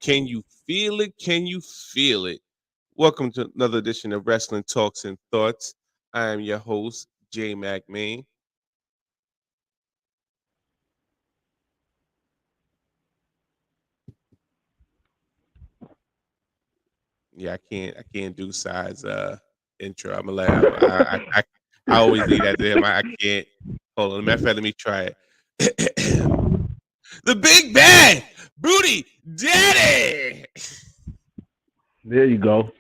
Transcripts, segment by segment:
Can you feel it? Can you feel it? Welcome to another edition of Wrestling Talks and Thoughts. I am your host, J Mac Main. Yeah, I can't do size intro. I'm gonna let I always leave that to him. I can't. Hold on, matter of fact, let me try it. The Big Bad Booty Daddy. There you go.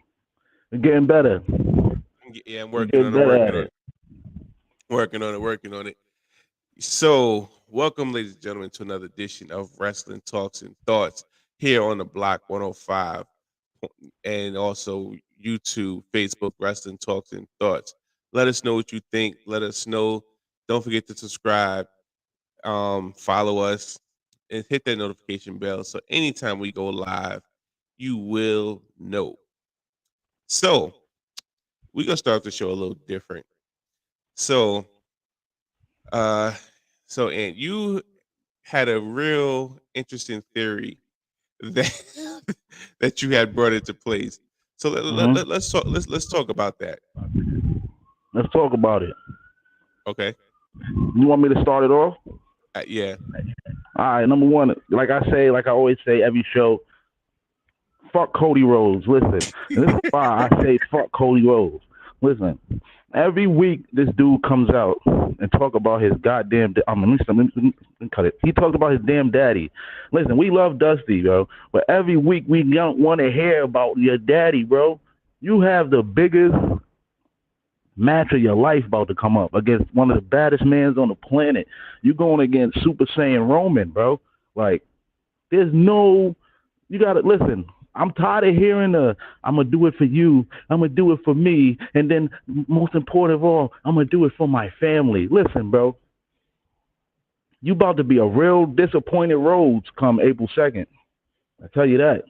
You're getting better. Yeah, I'm You're working getting on it. better Working at on it. it. Working on it. So, welcome, ladies and gentlemen, to another edition of Wrestling Talks and Thoughts here on the Block 105 and also YouTube, Facebook, Wrestling Talks and Thoughts. Let us know what you think. Let us know. Don't forget to subscribe, follow us, and hit that notification bell. So, anytime we go live, you will know. So, we're going to start the show a little different. So, uh, and you had a real interesting theory that that you had brought into place. So hmm let's talk. Let's talk about that. Let's talk about it. Okay. You want me to start it off? Yeah. All right. Number one, like I always say, every show, fuck Cody Rhodes. Listen, and this is why I say fuck Cody Rhodes. Listen, every week this dude comes out and talk about his goddamn. Let me cut it. He talks about his damn daddy. Listen, we love Dusty, bro, but every week we don't want to hear about your daddy, bro. You have the biggest match of your life about to come up against one of the baddest mans on the planet. You going against Super Saiyan Roman, bro. Like, there's no. You gotta listen. I'm tired of hearing I'm gonna do it for you. I'm gonna do it for me, and then most important of all, I'm gonna do it for my family. Listen, bro. You about to be a real disappointed Rhodes come April 2nd. I tell you that.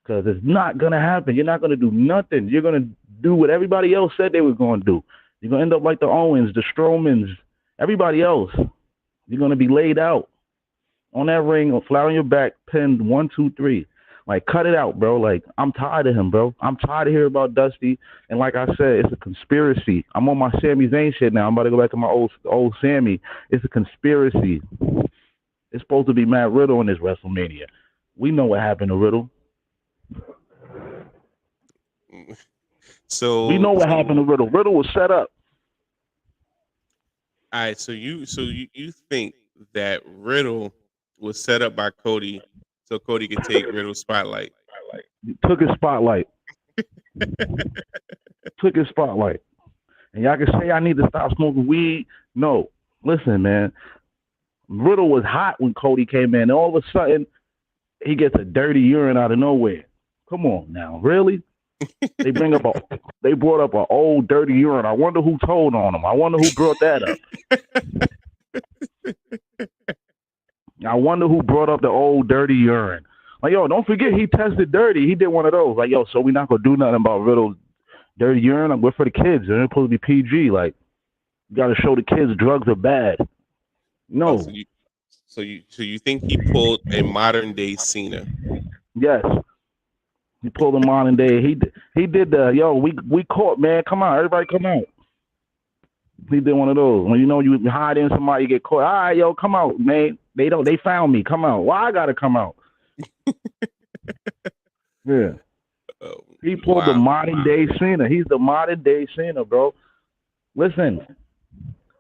Because it's not going to happen. You're not going to do nothing. You're going to do what everybody else said they were going to do. You're going to end up like the Owens, the Strowmans, everybody else. You're going to be laid out on that ring, flat on your back, pinned 1, 2, 3. Like, cut it out, bro. Like, I'm tired of him, bro. I'm tired of hearing about Dusty. And like I said, it's a conspiracy. I'm on my Sami Zayn shit now. I'm about to go back to my old Sammy. It's a conspiracy. It's supposed to be Matt Riddle in this WrestleMania. We know what happened to Riddle. We So know what happened to Riddle. Riddle was set up. all right. So you think that Riddle was set up by Cody so Cody could take Riddle's spotlight? He took his spotlight. Took his spotlight. And y'all can say I need to stop smoking weed. No. Listen, man. Riddle was hot when Cody came in. All of a sudden, he gets a dirty urine out of nowhere. Come on now, really? They brought up an old dirty urine. I wonder who told on him. I wonder who brought that up. I wonder who brought up the old dirty urine. Like, yo, don't forget he tested dirty. He did one of those. Like, yo, so we not gonna do nothing about Riddle's dirty urine. We're for the kids. They're supposed to be PG. Like, you gotta show the kids drugs are bad. Oh, No. so you think he pulled a modern day Cena? Yes. He pulled him on and he did the yo, we caught, man. Come on, everybody come out. He did one of those. When you know you hide in somebody, you get caught. All right, yo, come out, man. They found me. Come out. Why I gotta come out? Yeah. He pulled the modern day Cena. He's the modern day Cena, bro. Listen,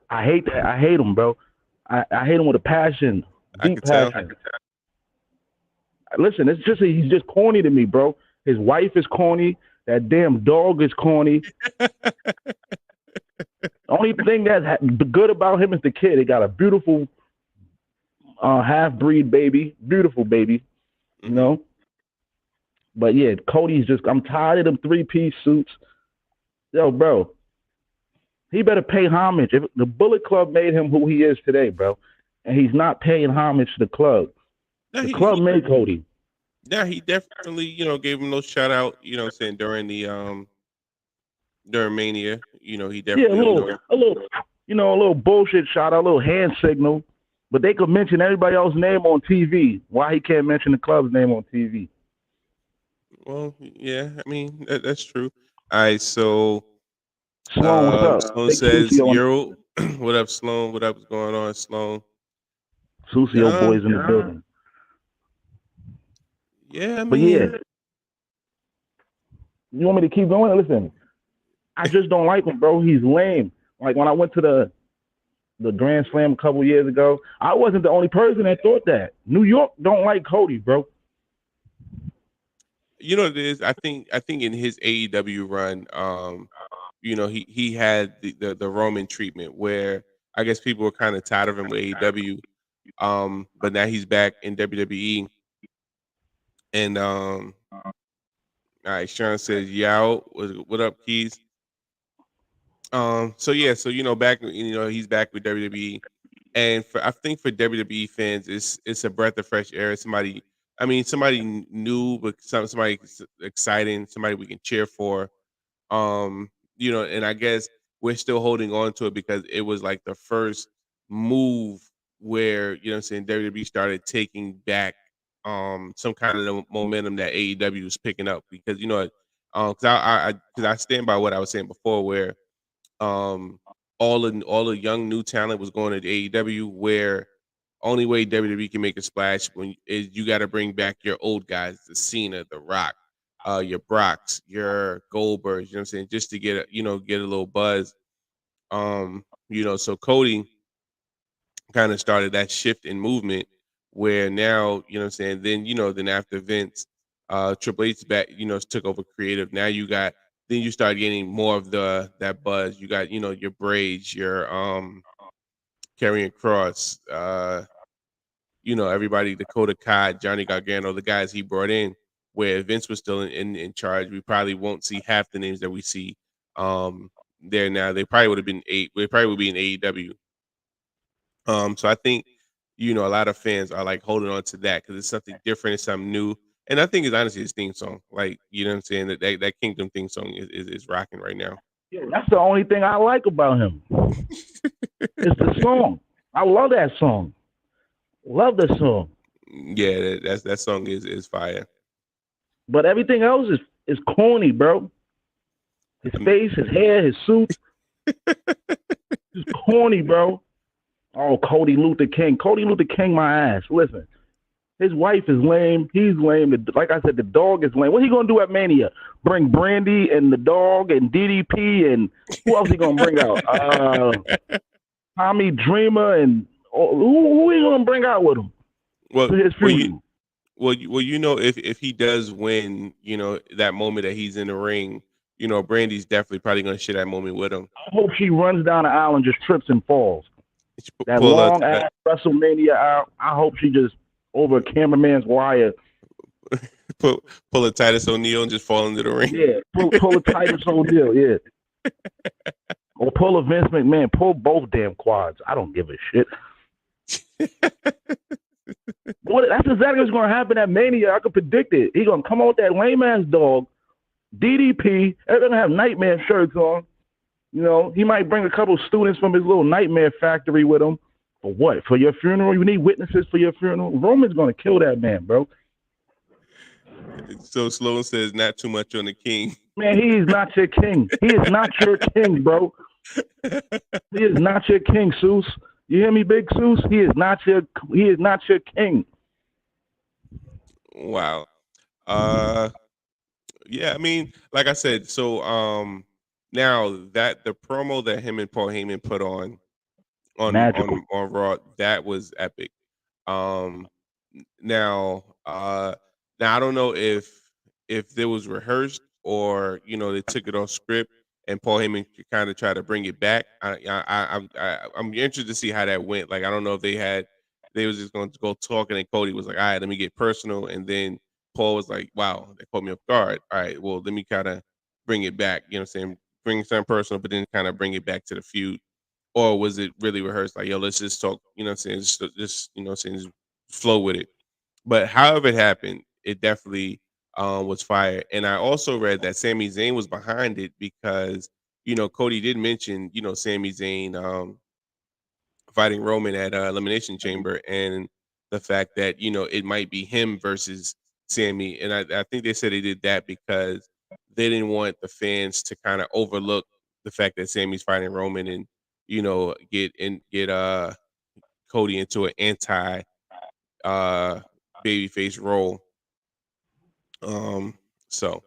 I hate that. I hate him, bro. I hate him with a passion, I deep could tell. passion. Listen, it's just he's just corny to me, bro. His wife is corny. That damn dog is corny. Only thing that's good about him is the kid. He got a beautiful half breed baby, beautiful baby, you know. But yeah, Cody's just. I'm tired of them 3-piece suits. Yo, bro, he better pay homage. If the Bullet Club made him who he is today, bro, and he's not paying homage to the club. No, The club made Cody. Yeah, he definitely, gave him those shout out, I'm saying during Mania, he Yeah, definitely, a little bullshit shot, a little hand signal. But they could mention everybody else's name on TV. Why he can't mention the club's name on TV? Well, yeah, I mean that's true. All right, so Sloan, what's up? Sloan Big says, Sucio on "Yo, what up, Sloan? What up? What's going on, Sloan?" Sucio Yeah, boys in the building. yeah. I But yeah, mean, you want me to keep going? Listen, I just don't like him, bro. He's lame. Like when I went to the Grand Slam a couple years ago, I wasn't the only person that thought that. New York don't like Cody, bro. you know what it is. I think in his AEW run, he had the Roman treatment where I guess people were kind of tired of him with AEW. But now he's back in WWE, and all right, Sean says, "Yow, what up, Keys?" So yeah, so back, he's back with WWE, and I think for WWE fans, it's a breath of fresh air. Somebody, I mean, somebody new, but somebody exciting, somebody we can cheer for. And I guess we're still holding on to it because it was like the first move where, what I'm saying, WWE started taking back some kind of the momentum that AEW was picking up because because I stand by what I was saying before where um all the young new talent was going to AEW where only way WWE can make a splash when is you got to bring back your old guys, the Cena, the Rock, your Brocks, your Goldbergs, you know what I'm saying, just to get a little buzz. So Cody kind of started that shift in movement where now, you know what I'm saying, then after Vince, Triple H back, took over creative. Now then you start getting more of that buzz. You got, your Braids, your Karrion Cross, everybody, Dakota Kai, Johnny Gargano, the guys he brought in, where Vince was still in charge. We probably won't see half the names that we see there now. They probably would have been eight. They probably would be in AEW. So I think a lot of fans are like holding on to that because it's something different, it's something new, and I think it's honestly his theme song. Like what I'm saying, that Kingdom theme song is rocking right now. Yeah, that's the only thing I like about him. It's the song. I love that song. Love the song. Yeah, that song is fire. But everything else is corny, bro. His face, his hair, his suit, just corny, bro. Oh, Cody Luther King. Cody Luther King, my ass. Listen, his wife is lame. He's lame. Like I said, the dog is lame. What he gonna do at Mania? Bring Brandy and the dog and DDP and who else he gonna bring out? Tommy Dreamer and who he gonna bring out with him well, to his well, funeral? if he does win, that moment that he's in the ring, Brandy's definitely probably gonna share that moment with him. I hope she runs down the aisle and just trips and falls. That Pull up long ass WrestleMania out. I hope she just over a cameraman's wire. pull a Titus O'Neil and just fall into the ring. Yeah, pull a Titus O'Neil. Yeah, or pull a Vince McMahon. Pull both damn quads. I don't give a shit. Well, that's exactly what's going to happen at Mania. I can predict it. He's going to come out with that lame ass dog, DDP. They're going to have Nightmare shirts on. He might bring a couple students from his little Nightmare factory with him. For what? For your funeral? You need witnesses for your funeral? Roman's going to kill that man, bro. So Sloan says not too much on the King. Man, he is not your king. He is not your king, bro. He is not your king, Seuss. You hear me, Big Seuss? He is not your king. Wow. Yeah, I mean, like I said, so now that the promo that him and Paul Heyman put on Raw, that was epic. Um now I don't know if there was rehearsed or they took it off script and Paul Heyman kind of tried to bring it back. I'm interested to see how that went. Like I don't know if they was just going to go talking and Cody was like, all right, let me get personal, and then Paul was like, wow, they caught me off guard. All right, well, let me kind of bring it back. You know what I'm saying? Bring something personal, but then kind of bring it back to the feud. Or was it really rehearsed? Like, yo, let's just talk, you know what I'm saying? Just just flow with it. But however it happened, it definitely was fire. And I also read that Sami Zayn was behind it because, Cody did mention, Sami Zayn fighting Roman at Elimination Chamber, and the fact that it might be him versus Sammy, and I think they said they did that because they didn't want the fans to kind of overlook the fact that Sammy's fighting Roman and get Cody into an anti babyface role. Um, so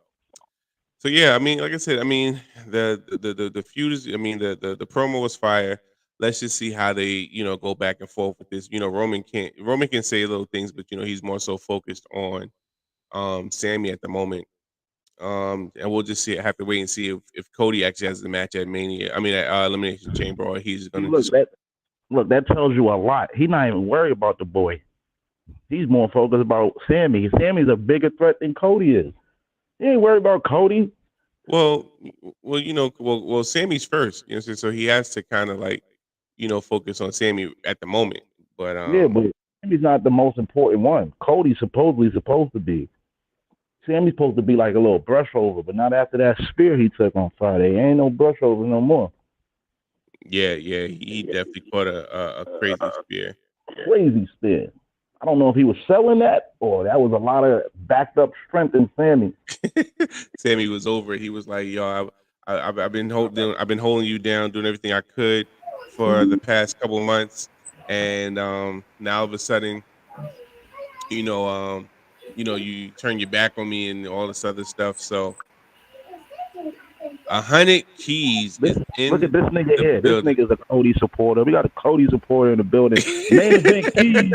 so yeah, I mean, like I said, I mean the feud is, I mean the promo was fire. Let's just see how they go back and forth with this. Roman can say little things, but he's more so focused on Sammy at the moment. And we'll just see. Have to wait and see if Cody actually has the match at Mania. I mean, at Elimination Chamber, or he's See, gonna just. look, that tells you a lot. He's not even worried about the boy. He's more focused about Sammy. Sammy's a bigger threat than Cody is. He ain't worried about Cody. Well, Sammy's first. So he has to kind of like, focus on Sammy at the moment. But Yeah, but Sammy's not the most important one. Cody's supposedly supposed to be. Sammy's supposed to be like a little brush over, but not after that spear he took on Friday. Ain't no brush over no more. yeah, he definitely caught a crazy spear. Crazy spear. I don't know if he was selling that or that was a lot of backed up strength in Sammy. Sammy was over it. He was like, "Yo, I've been holding you down, doing everything I could for the past couple months, and now all of a sudden, you turn your back on me and all this other stuff." So 100 Keys is in. Look at this nigga here. This building. nigga's a Cody supporter. We got a Cody supporter in the building. Main event Keys.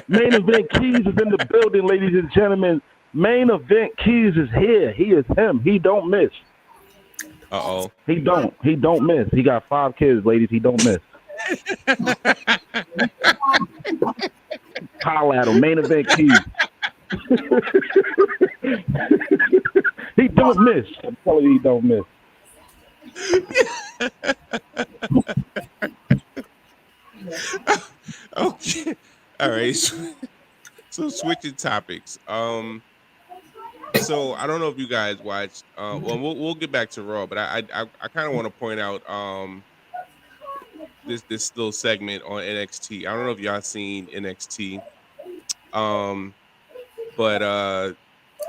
Main event Keys is in the building, ladies and gentlemen. Main event Keys is here. He is him. He don't miss. Uh-oh. He don't miss. He got 5 kids, ladies. He don't miss. Holla at him. Main event Keys. He don't miss. I'm telling you, he don't miss. Okay. All right. So switching topics. So I don't know if you guys watched. Well, we'll get back to Raw, but I kind of want to point out this little segment on NXT. I don't know if y'all seen NXT. But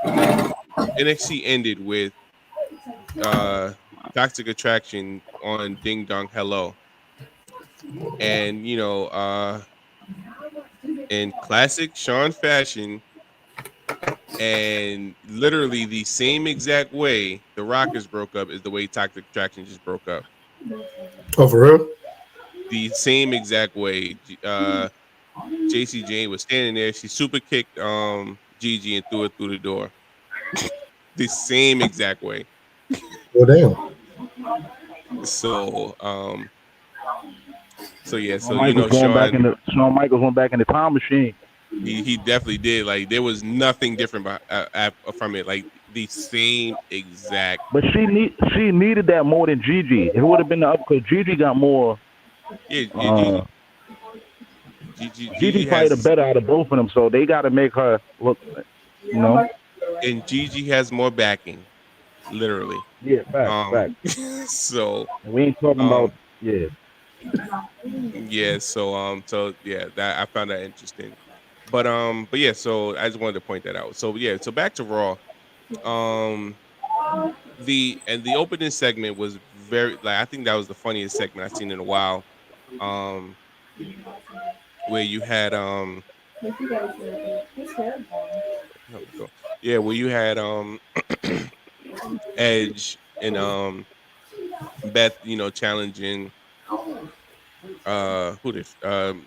NXT ended with Toxic Attraction on Ding Dong Hello, and in classic Sean fashion, and literally the same exact way the Rockers broke up is the way Toxic Attraction just broke up. Oh, for real? The same exact way. JC Jane was standing there. She super kicked Gigi and threw it through the door. The same exact way. Well, damn. So yeah. So Shawn Michaels went back in the time machine. He definitely did. Like there was nothing different from it. Like the same exact. But she needed that more than Gigi. It would have been the up because Gigi got more. Yeah. Gigi probably the better out of both of them, so they got to make her look, And Gigi has more backing, literally. Yeah, fact. So we ain't talking about Yeah. So yeah, that I found that interesting. But yeah. So I just wanted to point that out. So yeah. So back to Raw. The opening segment was very I think that was the funniest segment I've seen in a while. Where you had where you had Edge and Beth, challenging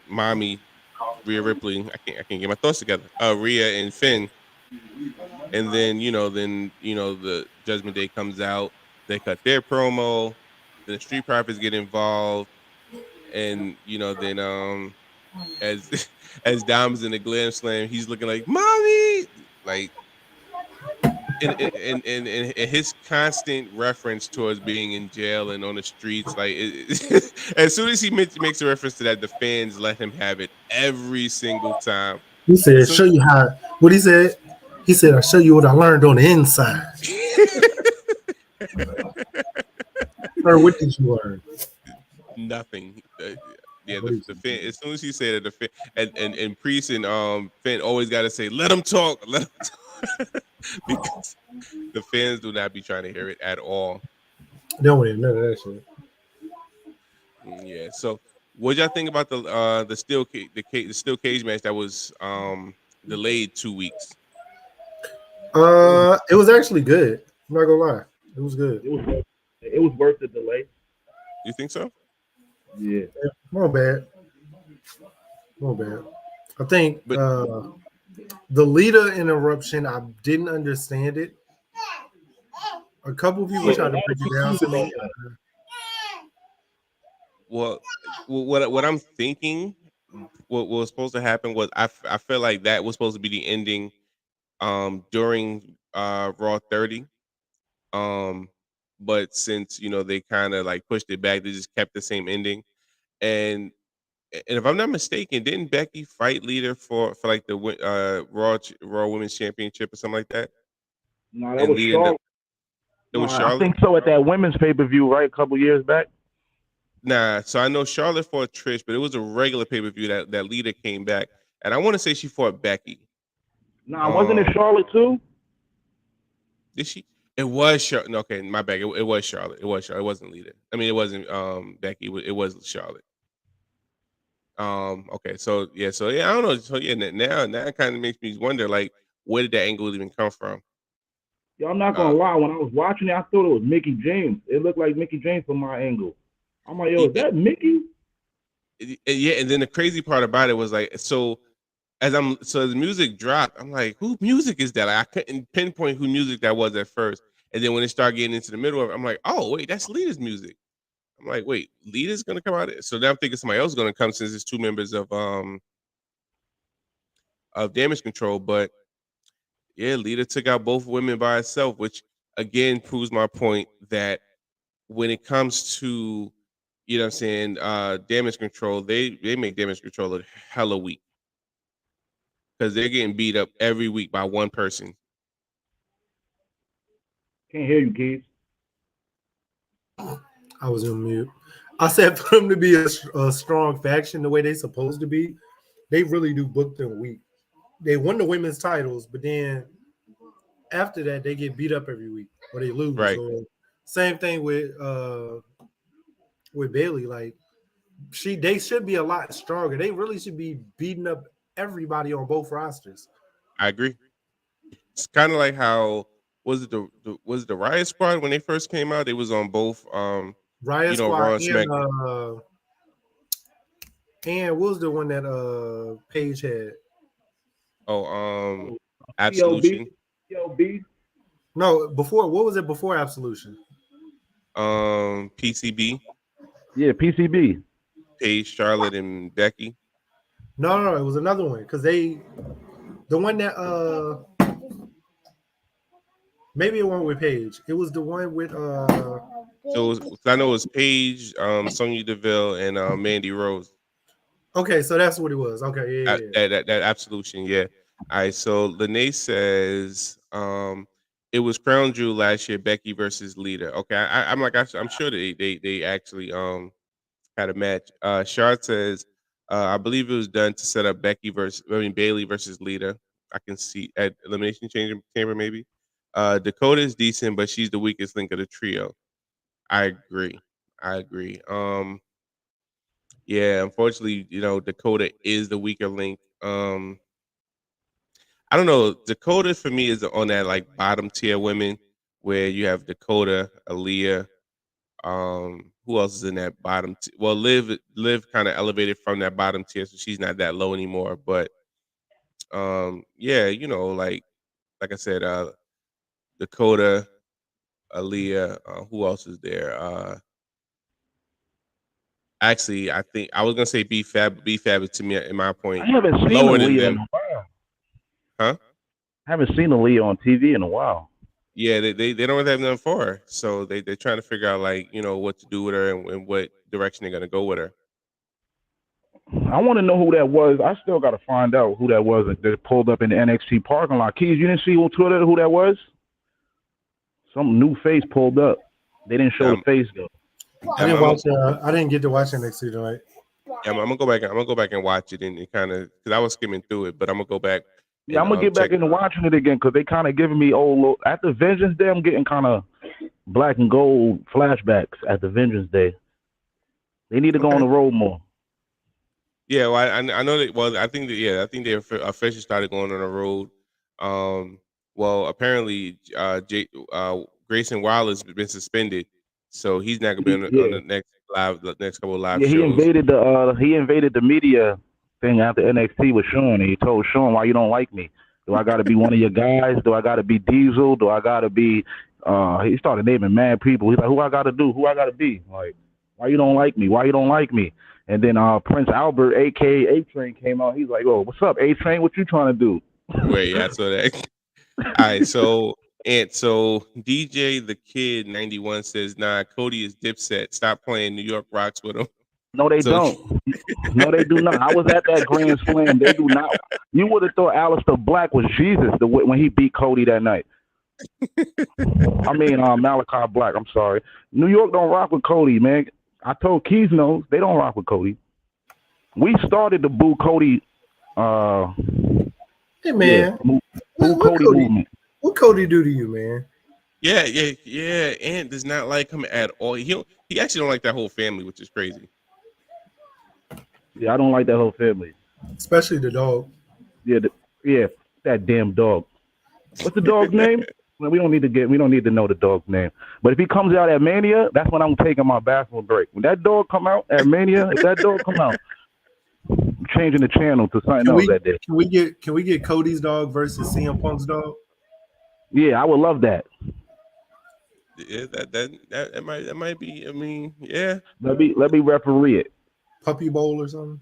Mommy, Rhea Ripley. I can't get my thoughts together. Rhea and Finn. And then the Judgment Day comes out. They cut their promo. Then the Street Profits get involved, and then as Dom's in the Glam Slam, he's looking like Mommy, like, and his constant reference towards being in jail and on the streets, like as soon as he makes a reference to that, the fans let him have it every single time. He said, "Show you how." What he said? He said, "I'll show you what I learned on the inside." Or what did you learn? Nothing. yeah, the Finn. As soon as he said it, the Finn and Priest and Finn always got to say, "Let him talk, let him talk," because the fans do not be trying to hear it at all. Don't want none of that shit. Yeah. So, what y'all think about the steel cage match that was delayed 2 weeks? It was actually good. I'm not gonna lie, it was good. It was worth the delay. You think so? Yeah. Not bad. Not bad. I think But the leader interruption, I didn't understand it. A couple of people tried to break it down to me. well, what I'm thinking, what was supposed to happen was I feel like that was supposed to be the ending during Raw 30. But since they kind of like pushed it back, they just kept the same ending. And if I'm not mistaken, didn't Becky fight Lita for like the Raw Women's Championship or something like that? No, that And was Lita Charlotte. it was I Charlotte. think so at that women's pay-per-view, right? A couple years back. Nah, so I know Charlotte fought Trish, but it was a regular pay-per-view that Lita came back, and I want to say she fought Becky. Nah, wasn't it Charlotte too? Did she? It was Charlotte. No, okay, my bad. It was Charlotte. It was Charlotte. It wasn't Lita. I mean, it wasn't Becky. It was Charlotte. Okay, so yeah, I don't know. So yeah, now it kind of makes me wonder, like, where did that angle even come from? Yo, I'm not gonna lie. When I was watching it, I thought it was Mickey James. It looked like Mickey James from my angle. I'm like, yo, is that Mickey? Yeah, and then the crazy part about it was like, so as the music dropped, I'm like, who music is that? Like, I couldn't pinpoint who music that was at first, and then when it started getting into the middle of it, I'm like, oh wait, that's Lita's music. I'm like, wait, Lita's gonna come out. So now I'm thinking somebody else is gonna come since it's two members of Damage Control, but yeah, Lita took out both women by herself, which again proves my point that when it comes to what I'm saying, Damage Control, they make Damage Control a hella weak because they're getting beat up every week by one person. Can't hear you, kids. I was on mute. I said for them to be a strong faction the way they're supposed to be, they really do book them weak. They won the women's titles, but then after that they get beat up every week or they lose. Right. Or same thing with Bayley. Like they should be a lot stronger. They really should be beating up everybody on both rosters. I agree. It's kind of like how was it the Riot Squad when they first came out? They was on both Riot Squad Raw and and what was the one that Paige had? Oh, Absolution. PLB. No, before what was it before Absolution? PCB. Yeah, PCB. Paige, Charlotte, and Becky. No, it was another one because the one that maybe it went with Paige. It was the one with So I know it was Paige, Sonya Deville, and Mandy Rose. Okay, so that's what it was. Okay, yeah. That Absolution, yeah. All right, so Lene says it was Crown Jewel last year, Becky versus Lita. Okay, I'm sure they actually had a match. Shard says I believe it was done to set up Bayley versus Lita. I can see at Elimination Chamber maybe. Dakota is decent, but she's the weakest link of the trio. I agree. Yeah, unfortunately, Dakota is the weaker link. I don't know. Dakota for me is on that like bottom tier women where you have Dakota, Aaliyah. Who else is in that bottom? Well, Liv kind of elevated from that bottom tier, so she's not that low anymore. But yeah, like I said, Dakota, Aaliyah. Who else is there? Actually, I think I was gonna say B-Fab. B-Fab is to me, in my point, I haven't seen lower than Aaliyah them. in a while. Huh? I haven't seen Aaliyah on TV in a while. Yeah, they don't have nothing for her, so they're trying to figure out what to do with her and what direction they're gonna go with her. I want to know who that was. I still got to find out who that was that pulled up in the NXT parking lot. Keys, you didn't see on Twitter who that was? Some new face pulled up. They didn't show the face though. I didn't watch. I didn't get to watch NXT tonight. Yeah, I'm gonna go back. I'm gonna go back and watch it and kind of because I was skimming through it, but I'm gonna go back Yeah, and I'm gonna get back check. into watching it again because they kind of giving me after Vengeance Day. I'm getting kind of black and gold flashbacks at the Vengeance Day. They need to go on Okay. the road more. Yeah, well, I know that. Well, I think that I think they officially started going on the road. Well, apparently, Grayson Wallace has been suspended, so he's not gonna be on Yeah, the next couple of live yeah. He shows. invaded the media thing after NXT with Sean, and he told Sean, "Why you don't like me? Do I got to be one of your guys? Do I got to be Diesel? Do I got to be?" He started naming mad people. He's like, "Who I got to do? Who I got to be? Like, why you don't like me? Why you don't like me?" And then Prince Albert, aka A Train, came out. He's like, "Oh, what's up, A Train? What you trying to do?" Wait, yeah, so that. All right, so DJ the Kid 91 says, "Nah, Cody is Dipset. Stop playing New York Rocks with him." No, they So don't. No, they do not. I was at that Grand Slam. They do not. You would have thought Aleister Black was Jesus when he beat Cody that night. I mean, Malachi Black. I'm sorry. New York don't rock with Cody, man. I told Keys knows they don't rock with Cody. We started the Boo Cody. Hey man, Boo what Cody Cody? movement. What Cody do to you, man? yeah. Ant does not like him at all. He actually don't like that whole family, which is crazy. Yeah, I don't like that whole family. Especially the dog. Yeah, that damn dog. What's the dog's name? Well, we don't need to know the dog's name. But if he comes out at Mania, that's when I'm taking my bathroom break. When that dog come out at Mania, if that dog come out, I'm changing the channel to something else that day. Can we get Cody's dog versus CM Punk's dog? Yeah, I would love that. Yeah, that might be. I mean, yeah. Let me referee it. Puppy bowl or something?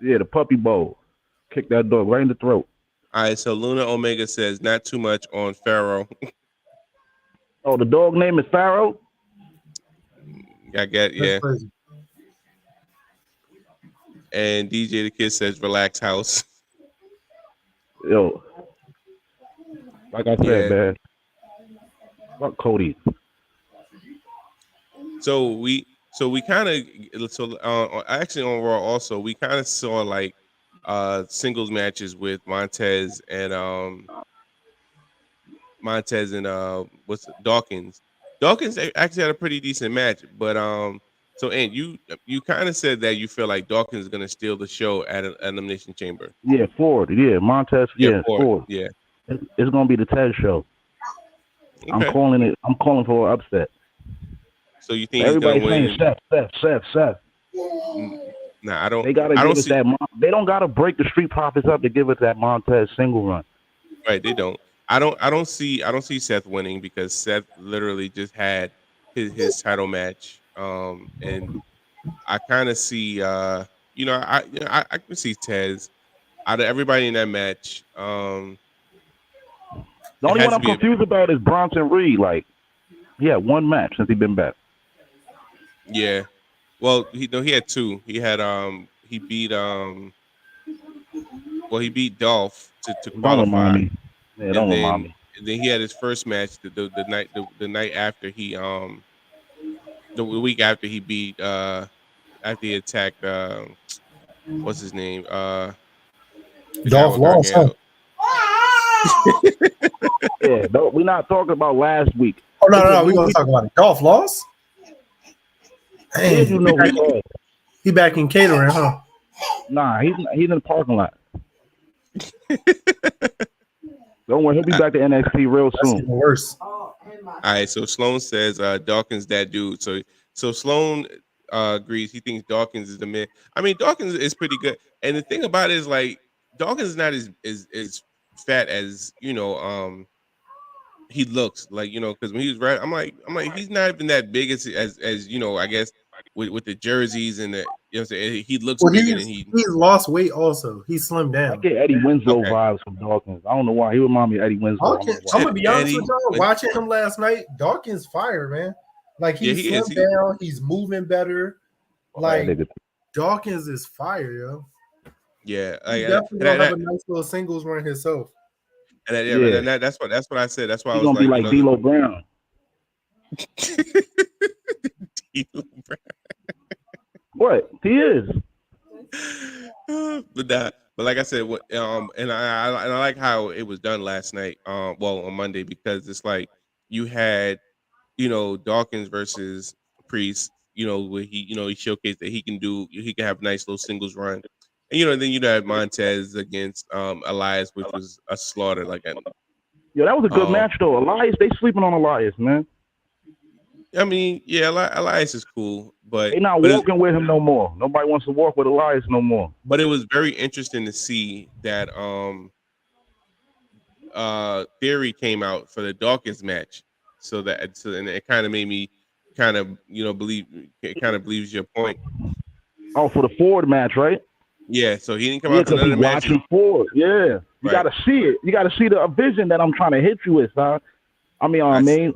Yeah, the puppy bowl. Kick that dog right in the throat. All right, so Luna Omega says not too much on Pharaoh. Oh, the dog name is Pharaoh? I get yeah. That's crazy. And DJ the Kid says relax house. Yo. Like I said, man. Fuck Cody. So we kind of actually on Raw also we kind of saw like singles matches with Montez and what's Dawkins. Dawkins actually had a pretty decent match, but so and you kind of said that you feel like Dawkins is gonna steal the show at an Elimination Chamber. Yeah, Ford. Yeah, Montez. Yeah, Ford. Yeah, it's gonna be the Ted show. okay. I'm calling it. I'm calling for an upset. So you think Everybody's he's gonna saying Seth. Nah, I don't. They gotta I don't give us see, that. They don't gotta break the Street Profits up to give us that Montez single run. Right, they don't. I don't see Seth winning because Seth literally just had his title match. And I kind of see I can see Tez out of everybody in that match. The only one I'm confused about is Bronson Reed. Like, he had one match since he's been back. Yeah. Well, he had two. He had he beat Dolph to qualify. Yeah, don't remind me. And then he had his first match the night after he the week after he beat after he attacked what's his name? Dolph lost. Yeah, we're not talking about last week. Oh no, we're gonna talk about it. Dolph lost. Hey, you know he back in catering, huh? Nah, he's in the parking lot. Don't worry, he'll be back to NXT real soon. That's worse. All right, so Sloan says Dawkins that dude. So Sloan agrees. He thinks Dawkins is the man. I mean, Dawkins is pretty good. And the thing about it is like Dawkins is not as fat as he looks like, because when he was right, I'm like he's not even that big as I guess with the jerseys and the he looks bigger than he's lost weight also. He slimmed down. I get Eddie Winslow vibes from Dawkins. I don't know why. He remind me of Eddie Winslow. I'm gonna be honest with y'all. Watching him last night, Dawkins fire, man. Like he slimmed down, he's moving better. Like Dawkins is fire, yo. Yeah, he definitely gonna have a nice little singles run himself. And that's what I said. That's why he's I was gonna be like D'Lo Brown. D'Lo Brown. What? He is. But like I said, and I like how it was done last night. Well, on Monday, because it's like you had, Dawkins versus Priest. Where he showcased that he can have a nice little singles run, and then had Montez against Elias, which was a slaughter. Like, Yo, that was a good um, match though. Elias, they sleeping on Elias, man. I mean, yeah, Elias is cool, They not walking with him no more. Nobody wants to walk with Elias no more. but it was very interesting to see that Theory came out for the Dawkins match, and it kind of made me kind of believe it kind of believes your point. Oh, for the Ford match, right? Yeah, so he didn't come out to because none of the matches. Watching Ford, yeah. You got to see it. You got to see the vision that I'm trying to hit you with, son. I mean,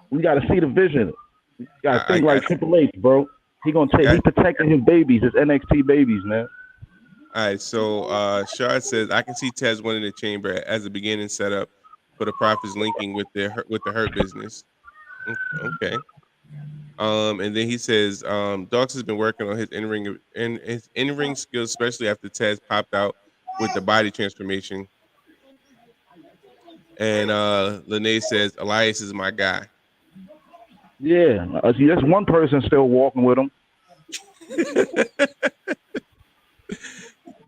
we got to see the vision. You got to think like Triple H, bro. He he's protecting his babies, his NXT babies, man. All right, so Shard says I can see Tez winning the Chamber as a beginning setup for the Profits linking with the Hurt Business. Okay. And then he says Dawkins has been working on his in-ring skills, especially after Tez popped out with the body transformation. And Lene says Elias is my guy. Yeah, there's one person still walking with him.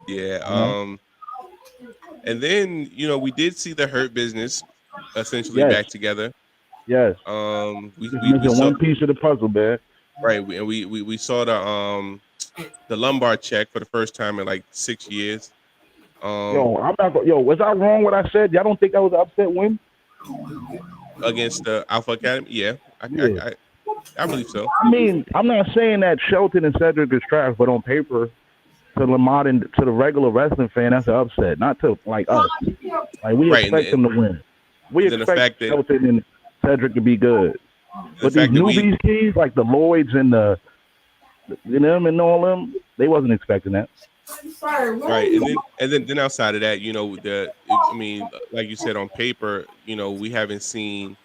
Yeah. And then we did see the Hurt Business essentially back together. Yes. We saw one piece of the puzzle, man. Right. We saw the lumbar check for the first time in like 6 years. Was I wrong what I said? Y'all don't think that was an upset win against the Alpha Academy? Yeah. I believe so. I mean, I'm not saying that Shelton and Cedric is trash, but on paper, to the regular wrestling fan, that's an upset. Not to like us. Like we expect them to win. We expect Shelton and Cedric to be good. But these newbies keys, like the Lloyds and the them and all them, they wasn't expecting that. Right, and then outside of that, like you said, on paper, we haven't seen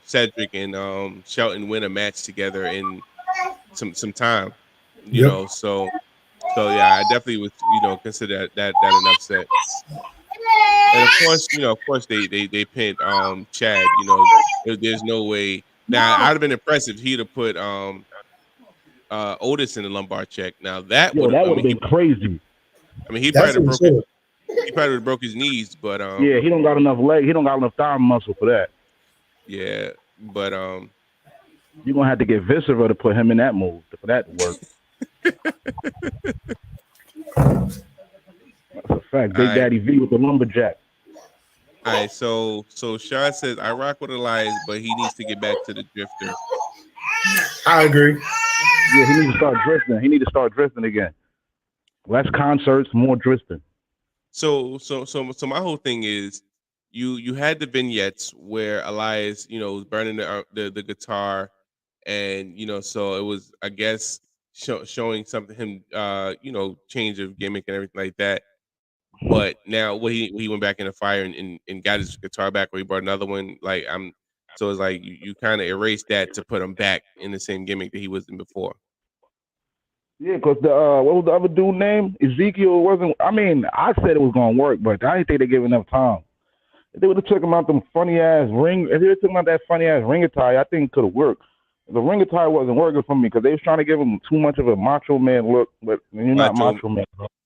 Cedric and Shelton win a match together in some time. So yeah, I definitely would consider that an upset. And of course they pinned Chad. There's no way. Now I'd have been impressed if he'd have put Otis in the lumbar check. Now that would have been crazy. I mean, he probably would have broke his knees, but yeah, he don't got enough leg. He don't got enough thigh muscle for that. Yeah, but you're gonna have to get Viscera to put him in that move for that to work. That's a fact. Big Daddy V with the lumberjack. All right, so Shard says I rock with Elias, but he needs to get back to the Drifter. I agree. Yeah, he needs to start drifting. He needs to start drifting again. Less concerts, more drifting. So my whole thing is, you had the vignettes where Elias, was burning the guitar, and so it was, I guess, showing something him, change of gimmick and everything like that. But now he went back in the fire and got his guitar back, or he brought another one. So it's like you kind of erased that to put him back in the same gimmick that he was in before. Yeah, because what was the other dude name? Ezekiel wasn't. I mean, I said it was gonna work, but I didn't think they gave enough time. If they would have took him out them funny ass ring, if they would have took him out that funny ass ring attire, I think it could have worked. The ring attire wasn't working for me because they was trying to give him too much of a Macho Man look, but you're not Macho Man.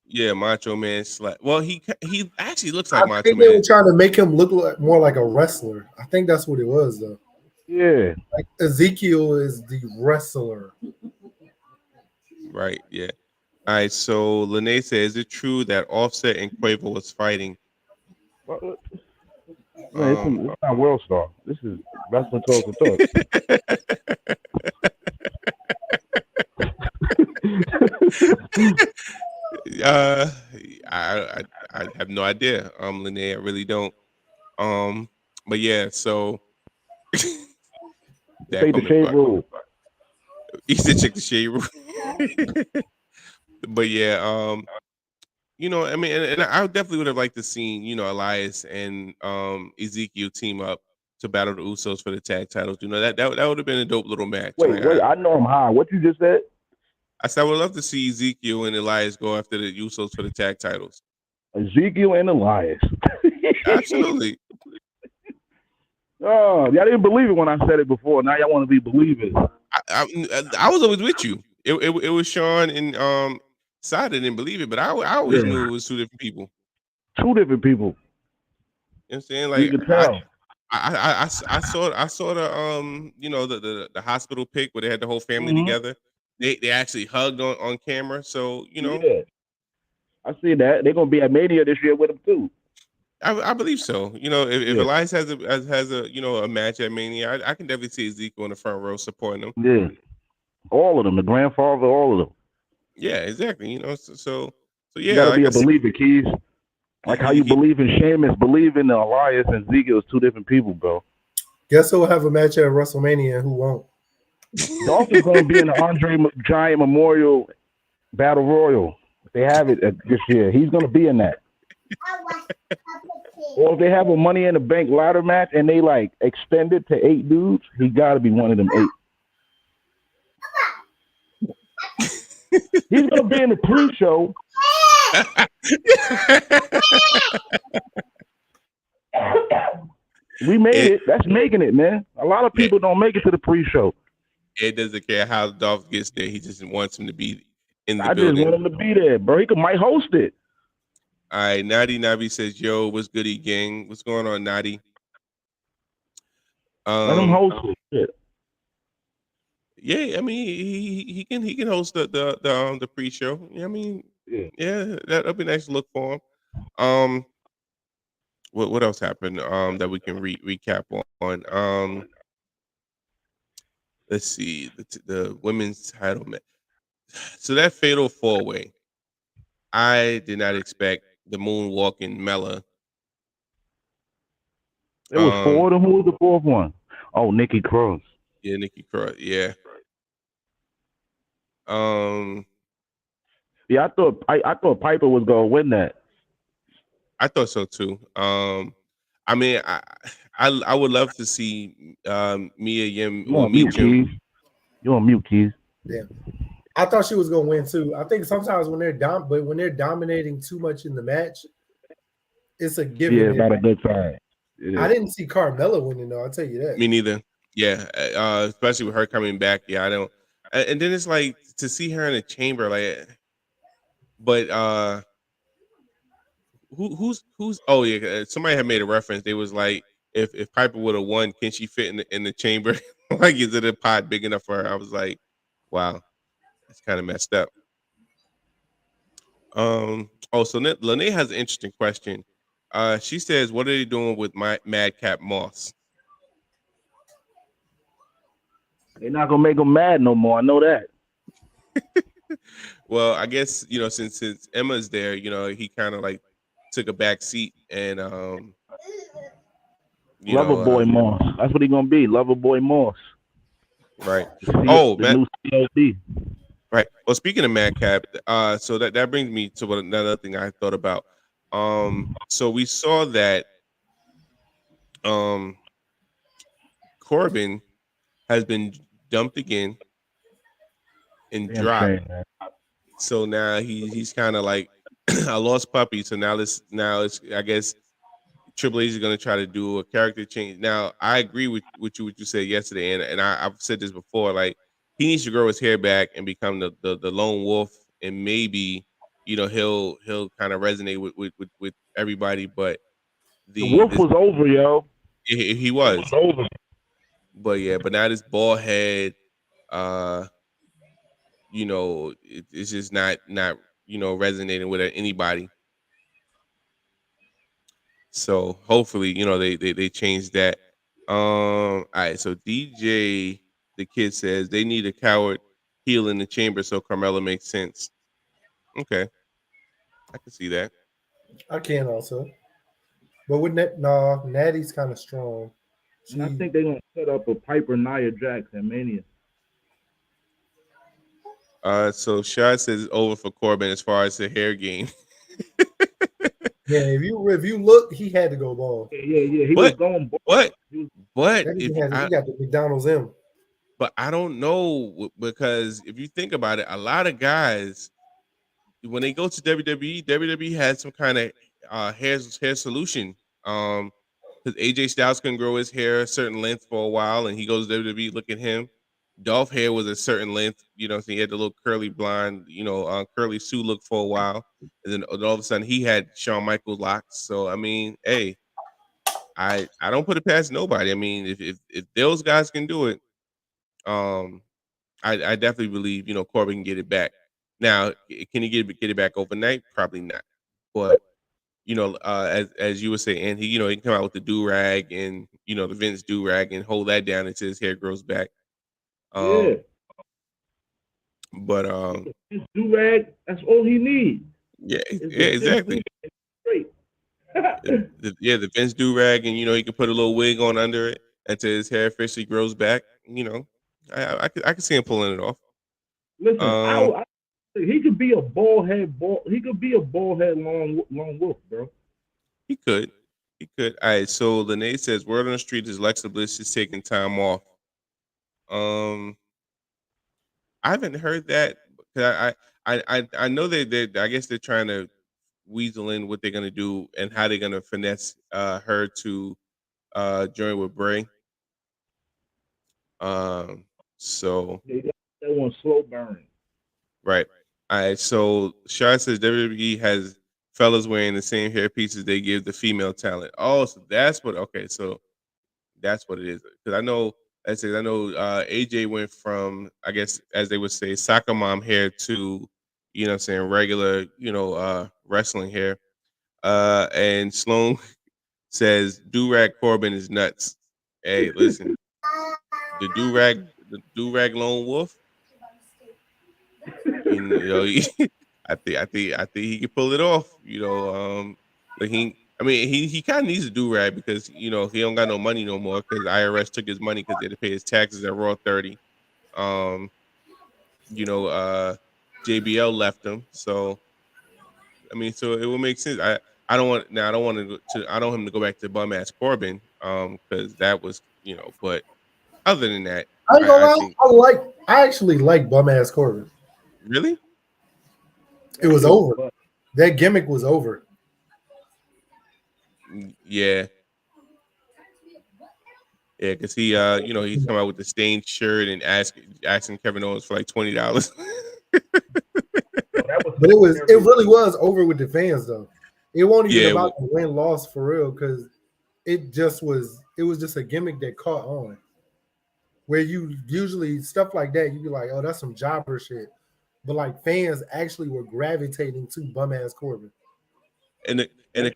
Yeah, Macho Man. Well, he actually looks like Macho Man. I think they were trying to make him look more like a wrestler. I think that's what it was, though. Yeah. Like Ezekiel is the wrestler. Right, yeah. All right, so Lene says, is it true that Offset and Quavo was fighting? It's not World Star. This is Wrestling Talk and Talk. I have no idea, Lene. I really don't. But yeah, so take the shade rule. He said check the shade rule. But yeah, I mean, and I definitely would have liked to see, Elias and Ezekiel team up to battle the Usos for the tag titles. That would have been a dope little match. Wait, I know I'm high. What you just said? I said I would love to see Ezekiel and Elias go after the Usos for the tag titles. Ezekiel and Elias. Absolutely. Oh, y'all didn't believe it when I said it before. Now y'all want to be believers. I was always with you. It was Sean and Sada didn't believe it, but I always knew it was two different people. Two different people. You know what I'm saying? You Like can tell. I saw the you know the hospital pic where they had the whole family Mhm. together. They actually hugged on camera. So you know, Yeah. I see that. They're gonna be at Mania this year with him too. I believe so. You know, if Yeah. Elias has a you know a match at Mania, I can definitely see Ezekiel in the front row supporting him. Yeah. All of them, the grandfather, all of them. Yeah, exactly. You know, so You yeah, gotta like be I a said, believer, Keys. Like how you believe in Sheamus, believe in the Elias and Ezekiel is two different people, bro. Guess who will have a match at WrestleMania and who won't? Dolph is gonna be in the Andre Giant Memorial Battle Royal. If they have it this year, he's gonna be in that. Or if they have a Money in the Bank ladder match and they like extend it to 8 dudes, he gotta be one of them 8. He's gonna be in the pre-show. We made it. That's making it, man. A lot of people don't make it to the pre-show. It doesn't care how Dolph gets there. He just wants him to be in the I building. just want him to be there, bro. He might host it. All right, Natty Nabi says, "Yo, what's goody, gang? What's going on, Natty?" Let him host it. Yeah, I mean, he can host the pre-show. Yeah, I mean, yeah, that'll be nice to look for him. What else happened? That we can recap on. Let's see the women's title match. So that fatal 4-way, I did not expect the moonwalking Mella. It was 4 of them. Who was the fourth one? Oh, Nikki Cross. Yeah, Nikki Cross. Yeah. Yeah, I thought Piper was gonna win that. I thought so too. I mean, I would love to see Mia Yim or Mia Jim. You on mute, Keys? Yeah, I thought she was gonna win too. I think sometimes when they're dominating too much in the match, it's a given. Yeah, not a good sign. I didn't see Carmella winning though. I'll tell you that. Me neither. Yeah, especially with her coming back. Yeah, I don't. And then it's like to see her in a chamber, like, but who's? Oh yeah, somebody had made a reference. They was like, if Piper would have won, can she fit in the chamber? Like, is it a pot big enough for her? I was like, wow, that's kind of messed up. Oh, so Lene has an interesting question. She says, "What are they doing with my Madcap Moss?" They're not gonna make him mad no more. I know that. Well, I guess since Emma's there, he kind of like took a back seat and Lover Boy Moss. That's what he's gonna be. Lover Boy Moss. Right. The new CLD. Right. Well, speaking of Madcap, so that brings me to another thing I thought about. So we saw that Corbin has been dumped again and dropped. So now he's kind of like a lost puppy. So now it's I guess Triple H is going to try to do a character change. Now I agree with what you said yesterday, and I've said this before. Like, he needs to grow his hair back and become the lone wolf, and maybe he'll kind of resonate with everybody. But the wolf was over, yo. He was over. But yeah, but now this bald head, it's just not resonating with anybody. So hopefully, they change that. All right. So DJ, the kid, says they need a coward heel in the chamber, so Carmella makes sense. Okay, I can see that. I can also, but with Natty's kind of strong. I think they're gonna set up a Piper Nia Jax at Mania. So Shad says it's over for Corbin as far as the hair game. Yeah, if you look, he had to go bald. Yeah. He was going bald. He got the McDonald's M. But I don't know because if you think about it, a lot of guys when they go to WWE has some kind of hair solution. Because AJ Styles can grow his hair a certain length for a while, and he goes to WWE. Look at him. Dolph hair was a certain length, so he had the little curly blonde, curly Sue look for a while, and then all of a sudden he had Shawn Michaels locks. So I mean, hey, I don't put it past nobody. I mean, if those guys can do it, um, I definitely believe Corbin can get it back. Now, can he get it back overnight? Probably not. But as you would say, and he can come out with the do rag and the Vince do rag and hold that down until his hair grows back. Yeah. But His do rag, that's all he needs. yeah, exactly. Straight. The Vince do rag, and he can put a little wig on under it until his hair officially grows back. I could see him pulling it off. Listen, he could be a bald head, he could be a bald head long wolf, bro. He could. All right. So Lene says, "Word on the street is Alexa Bliss is taking time off." I haven't heard that. I know they I guess they're trying to weasel in what they're gonna do and how they're gonna finesse her to join with Bray. So They want slow burn. right. All right. So Shah says WWE has fellas wearing the same hair pieces they give the female talent. Oh, so that's what. Okay, so that's what it is. Because I know, AJ went from, I guess, as they would say, soccer mom hair to, regular, wrestling hair. And Sloan says do-rag Corbin is nuts. Hey, listen, the do-rag lone wolf. I think he can pull it off. Like he kind of needs a do rag because he don't got no money no more because IRS took his money because they had to pay his taxes at Raw 30. Um, JBL left him, so so it will make sense. I don't want now. I don't want I don't want him to go back to bum ass Corbin, because that was But other than that, I ain't gonna lie. I actually like bum ass Corbin. Really? It was over. That gimmick was over. Yeah. Yeah, because he he's come out with the stained shirt and asking Kevin Owens for like $20. But it really was over with the fans though. It wasn't even about the win loss for real because it was just a gimmick that caught on. Where you usually stuff like that, you'd be like, oh, that's some jobber shit. But like fans actually were gravitating to bum ass Corbin. And the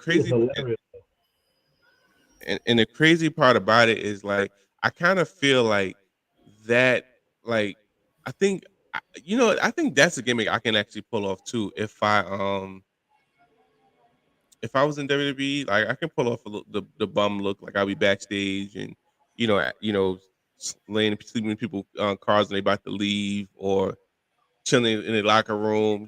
crazy part about it is like I kind of feel like that I think that's a gimmick I can actually pull off too if I was in WWE. Like I can pull off the bum look, like I'll be backstage and laying sleeping in people cars and they about to leave, or chilling in the locker room,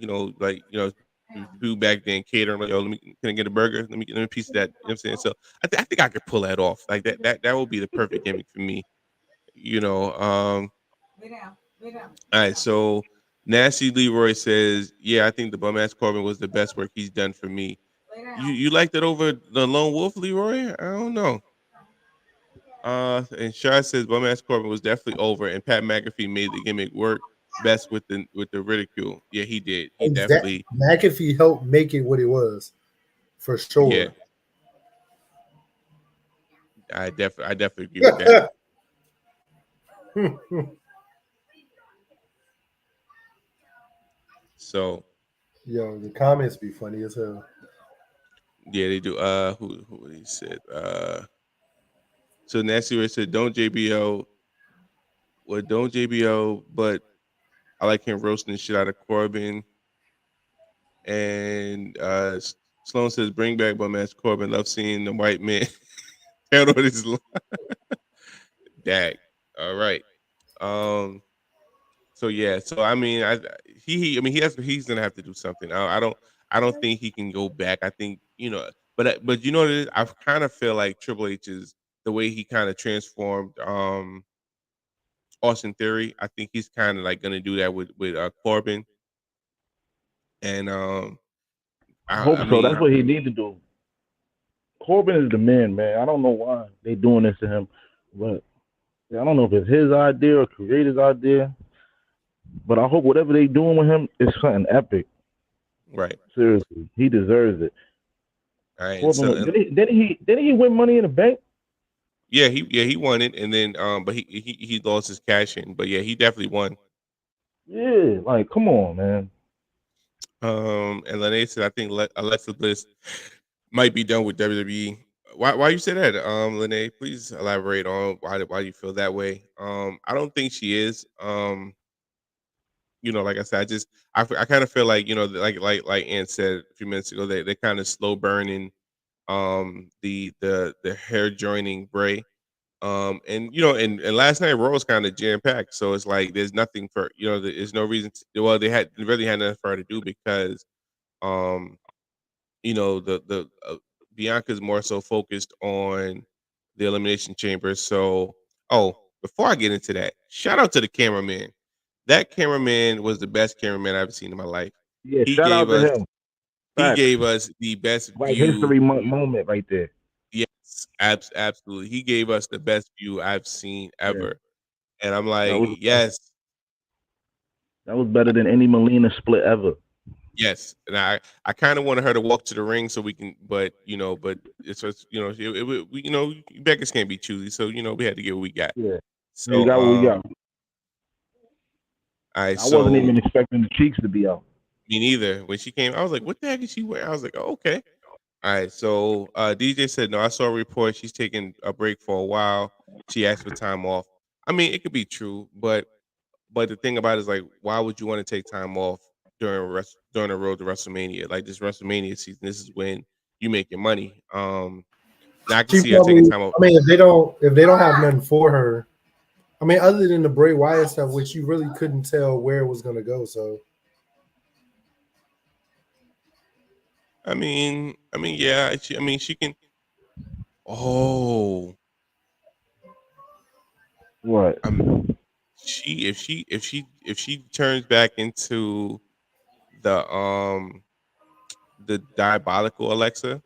who back then catering, like, yo, can I get a burger? Let me a piece of that. You know what I'm saying? So I think I could pull that off. Like that would be the perfect gimmick for me. Lay down. All right, so Nasty Leroy says, yeah, I think the bum ass Corbin was the best work he's done for me. You liked it over the Lone Wolf, Leroy? I don't know. And Shah says bum ass Corbin was definitely over, and Pat McAfee made the gimmick work best with the ridicule. Yeah, he did. He definitely McAfee helped make it what it was, for sure. Yeah, I definitely agree with that. So, yo, the comments be funny as hell. Yeah, they do. Who he said? So Nasty Ray said, "Don't JBL, don't JBL, but I like him roasting the shit out of Corbin." And Sloan says, "Bring back bum ass Corbin. Love seeing the white man." Count on his Dag. All right. So yeah. So I mean, he's gonna have to do something. I don't think he can go back. I think but you know what it is? I kind of feel like Triple H is the way he kind of transformed Austin Theory. I think he's kind of like gonna do that with Corbin, and I hope I so. That's mean, what he need to do. Corbin is the man, man. I don't know why they doing this to him, but I don't know if it's his idea or creator's idea. But I hope whatever they doing with him is something epic. right. Seriously, he deserves it. All right, and so Corbin, didn't he win Money in the Bank? yeah, he won it, and then but he lost his cash in, but yeah, he definitely won. Yeah, like come on, man. And Lene said, I think Alexa Bliss might be done with WWE. Why you say that, Lene? Please elaborate on why you feel that way. I don't think she is. Like I said, I kind of feel like like Ann said a few minutes ago, they kind of slow burning the hair joining Bray. And last night Raw was kind of jam packed, so it's like there's nothing for there's no reason well, they really had nothing for her to do because um the Bianca's more so focused on the Elimination Chamber. So, before I get into that, shout out to the cameraman. That cameraman was the best cameraman I've ever seen in my life. Yeah, He shout gave out to us him. he Facts. gave us the best Like view. history moment right there. Yes, absolutely. He gave us the best view I've seen Yeah, ever. And I'm that like, was yes, that was better than any Melina split ever. yes. And I kind of wanted her to walk to the ring so we can, but it's just, beggars can't be choosy. So, we had to get what we got. Yeah, we So, got what we got. all right, I wasn't so even expecting the cheeks to be out. me neither. When she came, I was like, what the heck is she wearing? I was like, oh, okay. All right, so DJ said, no, I saw a report. She's taking a break for a while. She asked for time off. I mean, it could be true, but the thing about it is like, why would you want to take time off during the road to WrestleMania? Like this WrestleMania season, this is when you make your money. Now I can She see her taking probably. time off. I mean, if they don't have nothing for her, I mean, other than the Bray Wyatt stuff, which you really couldn't tell where it was going to go. So Yeah. She can. Oh, What? she if she turns back into the diabolical Alexa,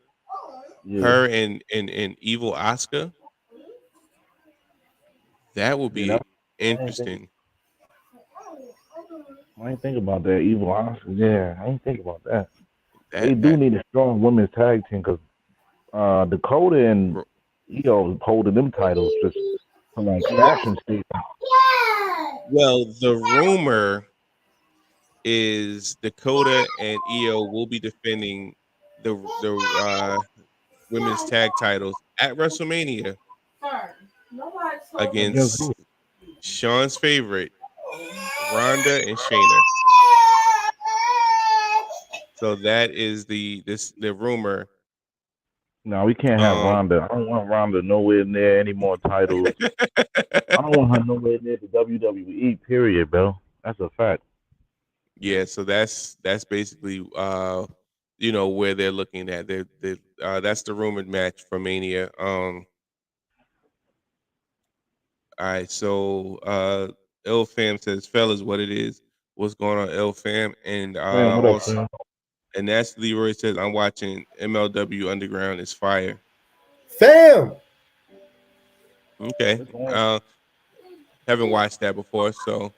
Yeah, her and evil Oscar, that would yeah. be I ain't think, interesting. I ain't think about that. Evil Oscar. Yeah, I ain't think about that. They That do that need a strong women's tag team because Dakota and Io holding them titles just for like fashion statement. well, the rumor is Dakota and Io will be defending the women's tag titles at WrestleMania Against against who? Sean's favorite, Ronda and Shayna. So that is the rumor. No, we can't have Um, Ronda. I don't want Ronda nowhere near any more titles. I don't want her nowhere near the WWE. Period, bro. That's a fact. yeah, so that's basically where they're looking at. That's the rumored match for Mania. All right, so L Fam says, fellas, what it is? What's going on, L Fam? And Man, what up, also, man? and that's Leroy says, I'm watching MLW Underground is fire. fam. Okay. Haven't watched that before, so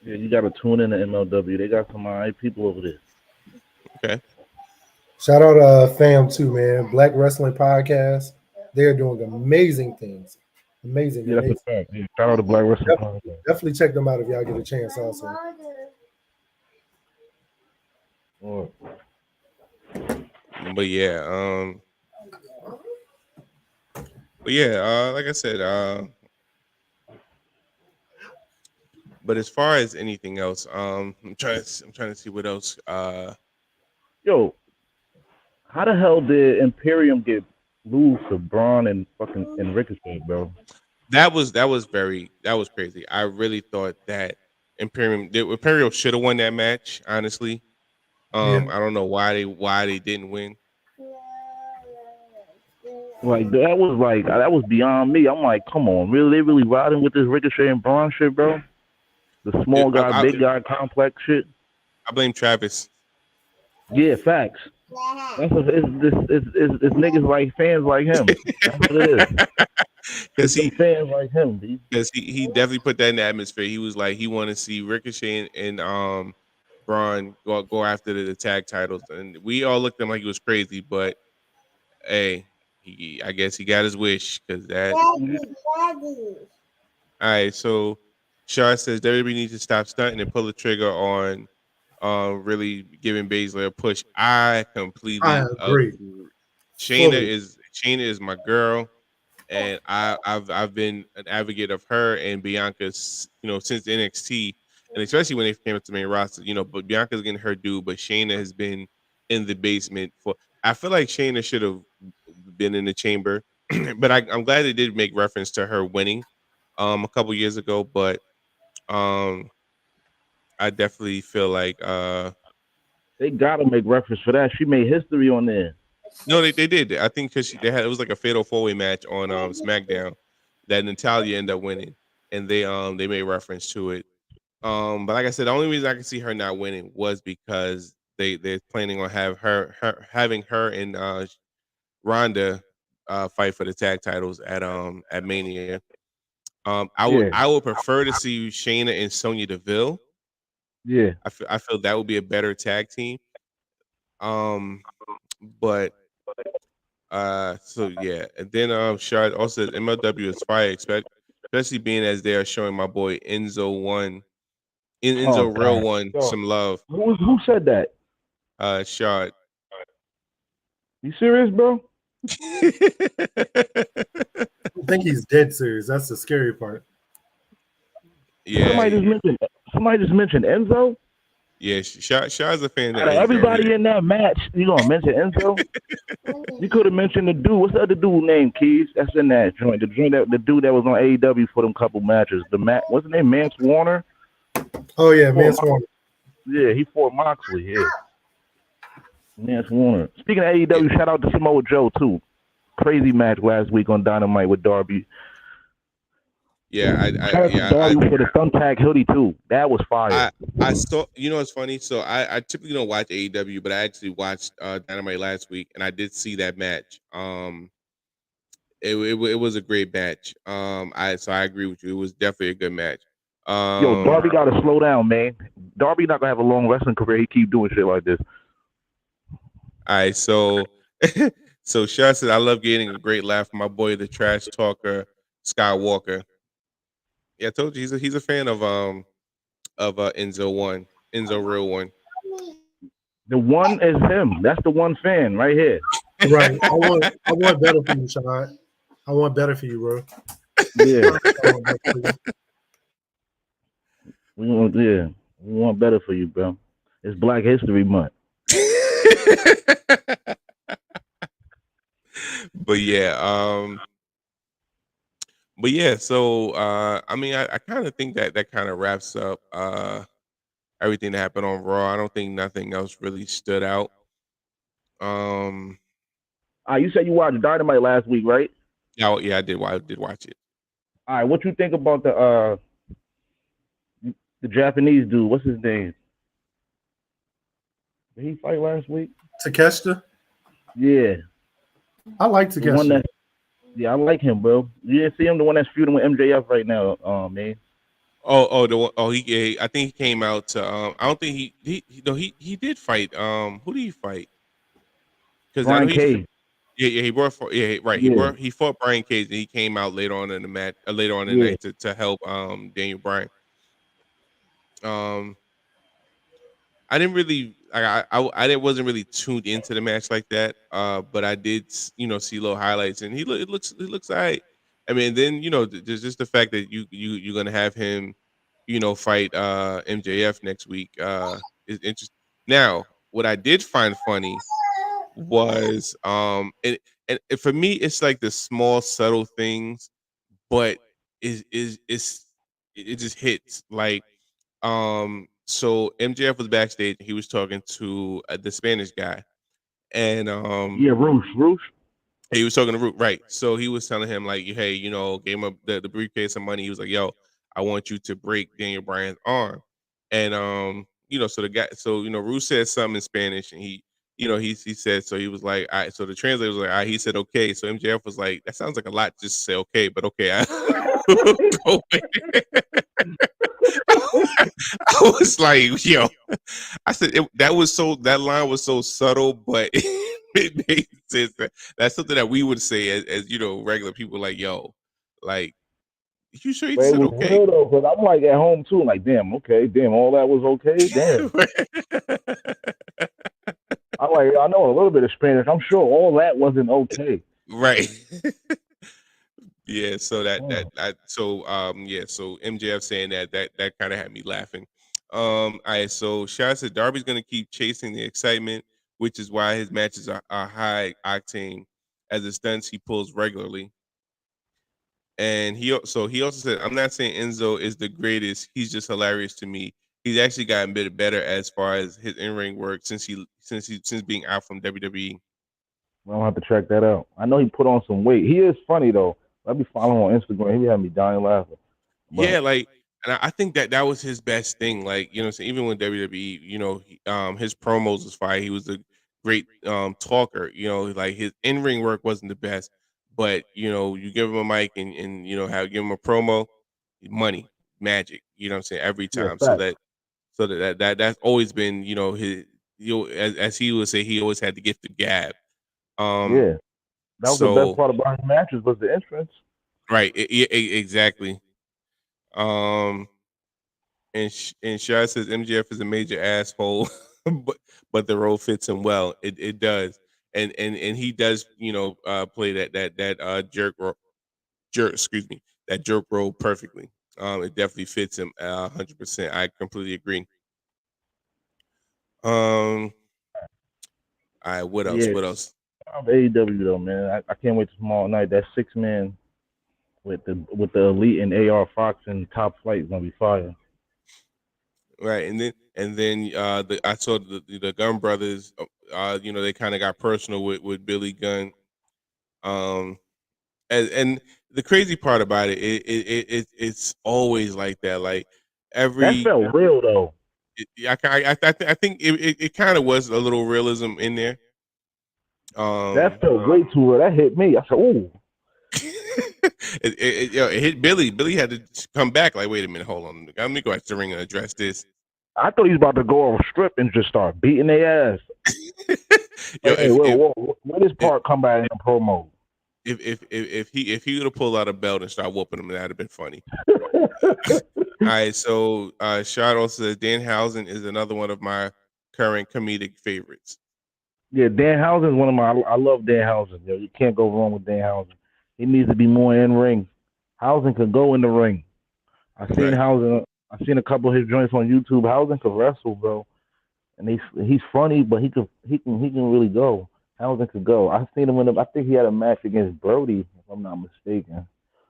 Yeah, you gotta tune in to MLW. They got some alright people over there. okay. Shout out fam too, man. Black Wrestling Podcast. They're doing amazing things. Amazing. Yeah, that's a fact. Yeah, shout out to Black Wrestling Podcast. Definitely check them out if y'all get a chance also. Or, But yeah, like I said, but as far as anything else, I'm trying to see what else. yo, how the hell did Imperium get lose to Braun and fucking and Ricochet, bro? That was crazy. I really thought that Imperium should have won that match. Honestly, Yeah. I don't know why they didn't win. Like that was beyond me. I'm like, come on, really? They really riding with this Ricochet and Braun shit, bro? The It- small guy, big guy complex shit. I blame Travis Yeah, facts. That's what it's niggas like fans like him. That's what it is. because It's them he fans like him, B. because he definitely put that in the atmosphere. He was like he wanted to see Ricochet and Braun go after the tag titles, and we all looked at him like he was crazy. But hey, I guess he got his wish because that. All right, so Shaw says WWE needs to stop stunting and pull the trigger on really giving Baszler a push. I I completely agree agree. fully. Shayna is my girl, and I've been an advocate of her and Bianca's, since NXT, and especially when they came up to the main roster, but Bianca's getting her due, but Shayna has been in the basement for. I feel like Shayna should have been in the chamber, but I'm glad they did make reference to her winning a couple years ago, but um I definitely feel like They gotta make reference for that. She made history on there. no, they did. I think because they had it was like a fatal four way match on SmackDown that Natalia ended up winning, and they made reference to it. But like I said, the only reason I can see her not winning was because they're planning on having her and Ronda fight for the tag titles at Mania. Yeah, I would prefer to see Shayna and Sonya Deville. yeah. I feel that would be a better tag team. Um, but so yeah, and then Shard also says MLW is fire, especially being as they are showing my boy Oh Enzo Real God. One Yo, some love. who said that? Shard. You serious, bro? I think he's dead serious. That's the scary part. Yeah, Somebody just mentioned Enzo. yeah. Shard's a fan of Out of Enzo. everybody in that match, you gonna mention Enzo? You could have mentioned the dude. What's the other dude named Keys? That's in that joint. The dude that was on AEW for them couple matches. What's his name? Mance Warner. Oh yeah, man. Yeah, he fought Moxley. Yeah, Mance Warner. Speaking of AEW, shout out to Samoa Joe too. Crazy match last week on Dynamite with Darby. Yeah, Shout out to Darby for the thumbtack hoodie too. That was fire. I saw. It's funny. So I typically don't watch AEW, but I actually watched Dynamite last week, and I did see that match. It was a great match. I agree with you. It was definitely a good match. Yo, Um, Darby got to slow down, man. Darby not gonna have a long wrestling career. He keep doing shit like this. all right, so so Shah said I love getting a great laugh from my boy, the trash talker Skywalker. Yeah, I told you he's a fan of Enzo Real One. The one is him. That's the one fan right here. Right. I want better for you, Shad. I want better for you, bro. Yeah, I want better for you. we want better for you, bro. It's Black History Month. but yeah, so I mean I kind of think that kind of wraps up everything that happened on Raw. I don't think nothing else really stood out. Um You said you watched Dynamite last week, right? yeah, I did watch it. All right, what you think about the Japanese dude? What's his name? Did he fight last week? Takeshita. Yeah, I like the one Takeshita. that. Yeah, I like him, bro. You didn't see him, the one that's feuding with MJF right now, man. The one, I think he came out to I don't think he did fight who did he fight? Because I know Brian Cage. he brought for right Yeah, he fought Brian Cage and he came out later on in the match later on in the yeah. night to help Daniel Bryan. Um I didn't really I didn't wasn't really tuned into the match like that. But I did see little highlights and it looks alright. I mean, then there's just the fact that you're gonna have him, fight MJF next week. Is interesting. Now, what I did find funny was for me it's like the small subtle things, but is it just hits like so MJF was backstage. He was talking to the Spanish guy, and Yeah, Roosh. He was talking to Root, right? So he was telling him like, hey, gave him the briefcase of money. He was like, yo, I want you to break Daniel Bryan's arm, and so the guy, Root said something in Spanish, and he said, so he was like, all right. So the translator was like, all right. He said, okay. So MJF was like, that sounds like a lot just to say okay, but okay, go I was like, yo, I said that line was so subtle, but it made sense. That's something that we would say as regular people, like, yo, like, you sure you But it said was okay? real though, because I'm like at home too, like damn, okay, damn, all that was okay, damn. I know a little bit of Spanish. I'm sure all that wasn't okay. Right. Yeah, so Mm. so MJF saying that kind of had me laughing. All right, so Shad said Darby's gonna keep chasing the excitement, which is why his matches are high octane as the stunts he pulls regularly. And he also said, I'm not saying Enzo is the greatest, he's just hilarious to me. He's actually gotten a bit better as far as his in-ring work since being out from WWE. I don't have to check that out. I know he put on some weight. He is funny though. I be following on Instagram. He be having me dying laughing. Yeah, But like, and I think that was his best thing. Like, so even with WWE, his promos was fire. He was a great talker. Like his in ring work wasn't the best, but you give him a mic and give him a promo, money, magic. You know what I'm saying, every yeah, time. So fact. that's always been his. As he would say, he always had the gift of gab. Um, Yeah, that was the best so part about his matches was the entrance. right, exactly. Um, and Shad says MJF is a major asshole, but the role fits him well. It does, and he does play that jerk, excuse me, that jerk role perfectly. It definitely fits him 100%. I completely agree. Um, all right, what But else? yeah, What else? I'm AEW though, man. I can't wait till tomorrow night. That 6 man with the elite and AR Fox and Top Flight is gonna be fire. Right, and then I saw the Gunn brothers. They kind of got personal with Billy Gunn. Um, and the crazy part about it's always like that. Like That every, felt real though. I think it kind of was a little realism in there. That felt way too real. That hit me. I said, "Ooh." It hit Billy. Billy had to come back. Like, wait a minute, hold on. Let me go back to the ring and address this. I thought he was about to go off strip and just start beating their ass. Yo, Like, hey, where this part come back in the promo? if he would have pulled out a belt and started whooping him, that'd have been funny. All right, so Shad also says Danhausen is another one of my current comedic favorites. Yeah, Danhausen is one of my. I love Danhausen. Yo, you can't go wrong with Danhausen. He needs to be more in ring. Hausen could go in the ring. I seen Right. Hausen. I seen a couple of his joints on YouTube. Hausen could wrestle, bro, and he's funny, but he can really go. Hausen could go. I seen him I think he had a match against Brody, if I'm not mistaken,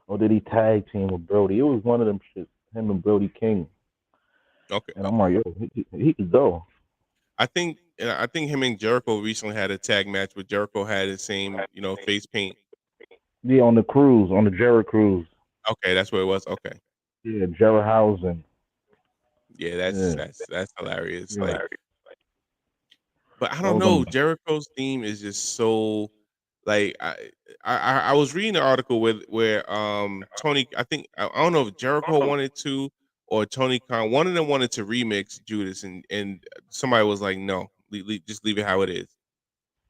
or did he tag team with Brody? It was one of them shit. Him and Brody King, Okay. and I'm like, yo, he could go. I think him and Jericho recently had a tag match, but Jericho had the same face paint. Yeah, on the cruise, on the Jarrett cruise. Okay, that's what it was. Okay. Yeah, Jarrett Hausen. Yeah, Yeah, that's hilarious. yeah. Like, but I That don't was on. know. Jericho's theme is just so like I was reading the article where Tony, I don't know if Jericho wanted to or Tony Khan, one of them wanted to remix Judas, and somebody was like, no, just leave it how it is.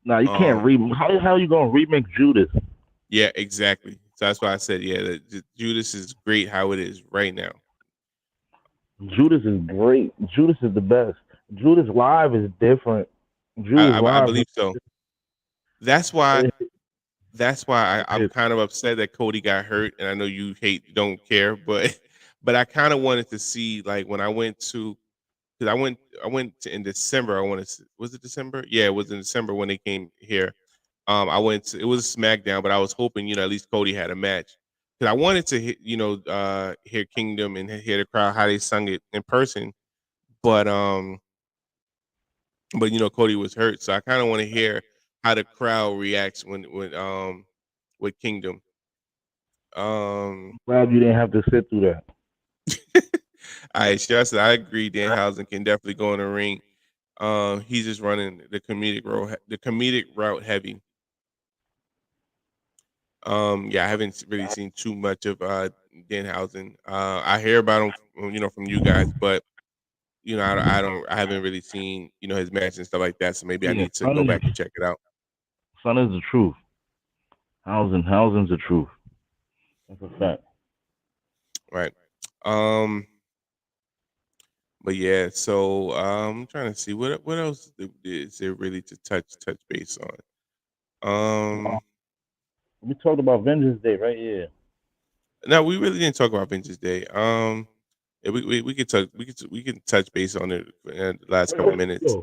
Nah, you can't Um, How you gonna remix Judas? yeah, exactly. So that's why I said, yeah, Judas is great how it is right now. Judas is great. Judas is the best. Judas live is different. Judas I live believe so. That's why is I'm kind of upset that Cody got hurt, and I know you don't care, but I kind of wanted to see, like, when I went to, because I went to, in December. Was it December? Yeah, it was in December when they came here. I went to, it was SmackDown, but I was hoping at least Cody had a match, because I wanted to hear Kingdom and hear the crowd how they sung it in person, but Cody was hurt, so I kind of want to hear how the crowd reacts when with Kingdom. Glad you didn't have to sit through that. All right, Shasta, I agree. Danhausen can definitely go in the ring. He's just running the comedic route heavy. Yeah, I haven't really seen too much of Danhausen. I hear about him, from you guys, but I haven't really seen his match and stuff like that. So maybe I Yeah, need to go back and check it out. son is the truth. Hausen's the truth. That's a fact. Right. Um. But yeah, so I'm trying to see what else is there really to touch base on. Um. We talked about Vengeance Day, right? Yeah. No, we really didn't talk about Vengeance Day. Yeah, we could touch we can touch base on it in the last couple minutes.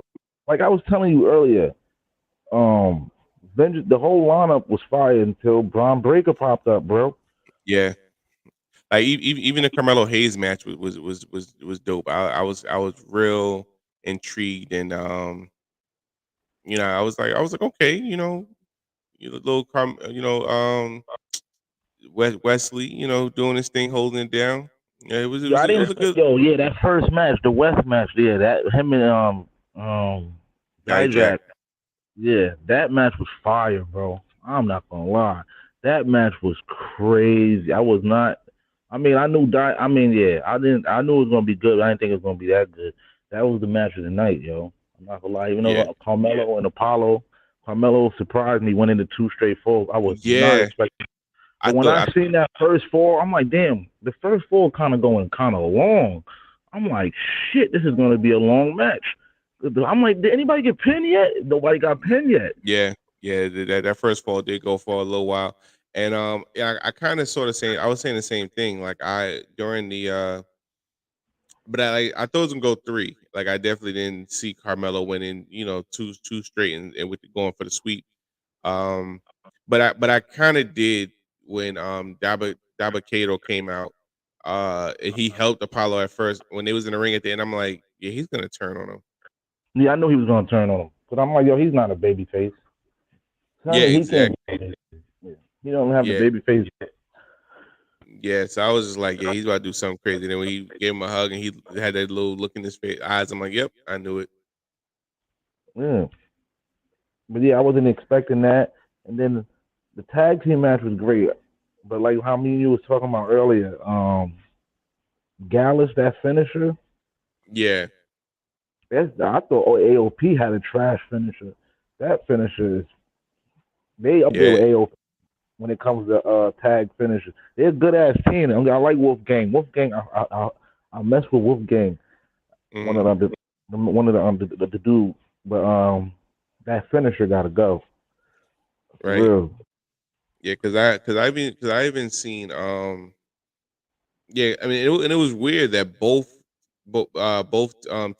Like I was telling you earlier, um, Vengeance, the whole lineup was fire until Braun Breaker popped up, bro. Yeah, like even the Carmelo Hayes match was dope. I was real intrigued and I was like okay, little Wesley, doing his thing, holding it down. Yeah, Yo, I it didn't. was a good Yo, yeah, that first match, the West match, yeah, that him and Dijak. Dijak, yeah, that match was fire, bro. I'm not gonna lie, that match was crazy. I was not. I mean, I knew I mean, yeah, I didn't. I knew it was gonna be good. But I didn't think it was gonna be that good. That was the match of the night, yo. I'm not gonna lie. Even though Yeah, Carmelo and Apollo, Carmelo surprised me, went into two straight falls. I was not yeah. expecting. I But when thought I seen that first fall, I'm like, damn, the first fall kind of going kind of long. I'm like, shit, this is going to be a long match. I'm like, did anybody get pinned yet? Nobody got pinned yet. yeah, that first fall did go for a little while, and yeah, I kind of sort of saying I was saying the same thing. Like I during the but I thought it was gonna go three. Like I definitely didn't see Carmelo winning, two straight and with going for the sweep. Um, but I kind of did when Daba Kato came out. And he helped Apollo at first when they was in the ring at the end. I'm like, yeah, he's gonna turn on him. Yeah, I knew he was going to turn on him. But I'm like, yo, he's not a baby face. Yeah, He can't exactly. be a baby face. Yeah. He don't have the Yeah, baby face yet. yeah. So I was just like, yeah, he's about to do something crazy. And then when he gave him a hug and he had that little look in his face, eyes, I'm like, yep, I knew it. Yeah. But yeah, I wasn't expecting that. And then the tag team match was great. But like how me and you was talking about earlier, Gallus, that finisher, Yeah, I thought AOP had a trash finisher. That finisher is they up there yeah. with AOP when it comes to tag finishers. They're a good ass team. I like Wolfgang. Wolfgang, I mess with Wolfgang. One Hmm. of the dude, but that finisher got to go for Right. real. Yeah, because I even seen yeah, I mean, and it was weird that both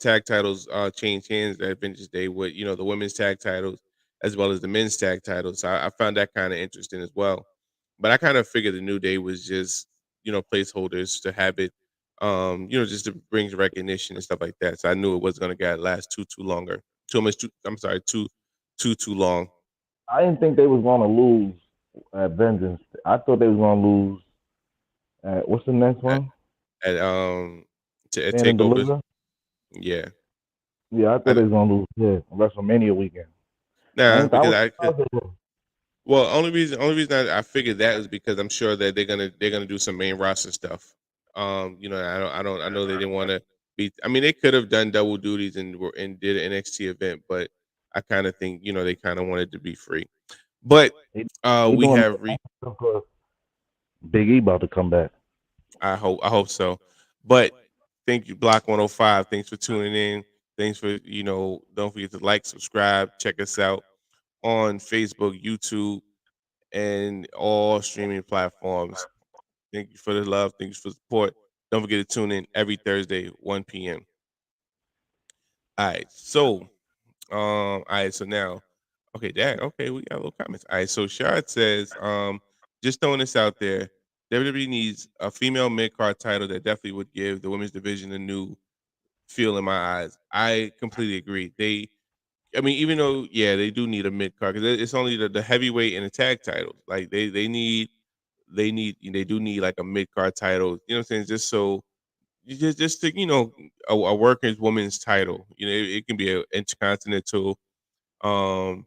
tag titles changed hands at Vengeance Day with the women's tag titles as well as the men's tag titles. So I found that kind of interesting as well. But I kind of figured the New Day was just placeholders to have it, just to bring recognition and stuff like that. So I knew it wasn't gonna get last too longer. Too much. I'm sorry, too long. I didn't think they was gonna lose at Vengeance. I thought they was gonna lose at what's the next At, one? at Stand and takeovers. Deliver. Yeah. Yeah, I thought I, they was gonna lose. Yeah, WrestleMania weekend. I nah, ain't. I because was I surprised they were. Well, only reason I figured that is because I'm sure that they're gonna do some main roster stuff. I know they didn't want to be. I mean, they could have done double duties and did an NXT event, but I kind of think they kind of wanted to be free. But They, we doing have reached. Big E about to come back. I hope so. But thank you, Block 105. Thanks for tuning in. Thanks for Don't forget to like, subscribe, check us out on Facebook, YouTube, and all streaming platforms. Thank you for the love. Thank you for the support. Don't forget to tune in every Thursday, 1 p.m. All right. All right. So now, okay, Dad. Okay, we got little comments. All right. So Shard says, just throwing this out there, WWE needs a female mid card title that definitely would give the women's division a new feel in my eyes. I completely agree. I mean, even though they do need a mid card because it's only the heavyweight and the tag titles. Like they do need like a mid card title. You know what I'm saying? Just so just to a workers woman's title. It can be an intercontinental. Um,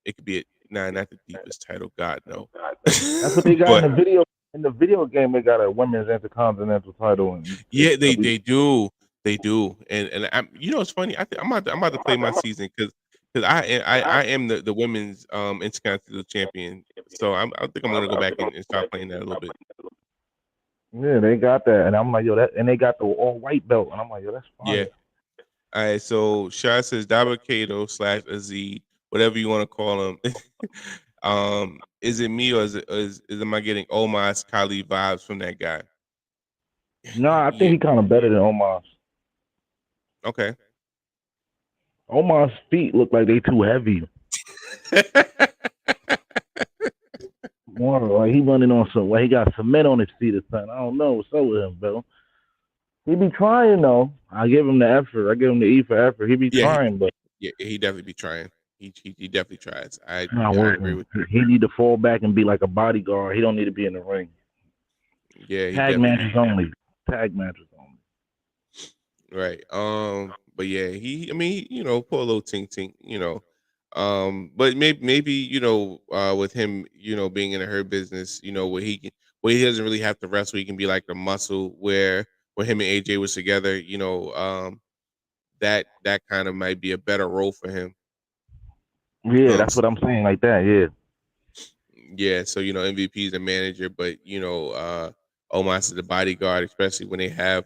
it could be not the deepest title. God no. That's what they got in But the video. In the video game, they got a women's intercontinental title, and yeah, it's they do, and it's funny. I'm about to play my season because I am the women's intercontinental champion. So I think I'm gonna go back and start playing that a little bit. yeah, they got that, and I'm like, yo, that, and they got the all white belt, and I'm like, yo, that's Yeah. fire. All right. So Shah says Dabakato / Aziz, whatever you want to call him. Is it me or is am I getting Omar's Kali vibes from that guy? No, I think Yeah. he kind of better than Omar's. Okay. Omar's feet look like they too heavy. More like he running on some, like he got cement on his feet or something. I don't know what's up with him, bro. He be trying though. I give him the effort. I give him the E for effort. He be Yeah, trying, but he definitely be trying. He definitely tries. not I agree working. with you. He need to fall back and be like a bodyguard. He don't need to be in the ring. Yeah, he Tag definitely matches only. Tag matches only. right. But yeah, he I mean, pull a little tink tink, but maybe, with him, being in her business, where he doesn't really have to wrestle, he can be like the muscle where him and AJ was together, that kind of might be a better role for him. Yeah, Um that's what I'm saying. Like that. Yeah. Yeah, so MVP is a manager, but Omos is the bodyguard, especially when they have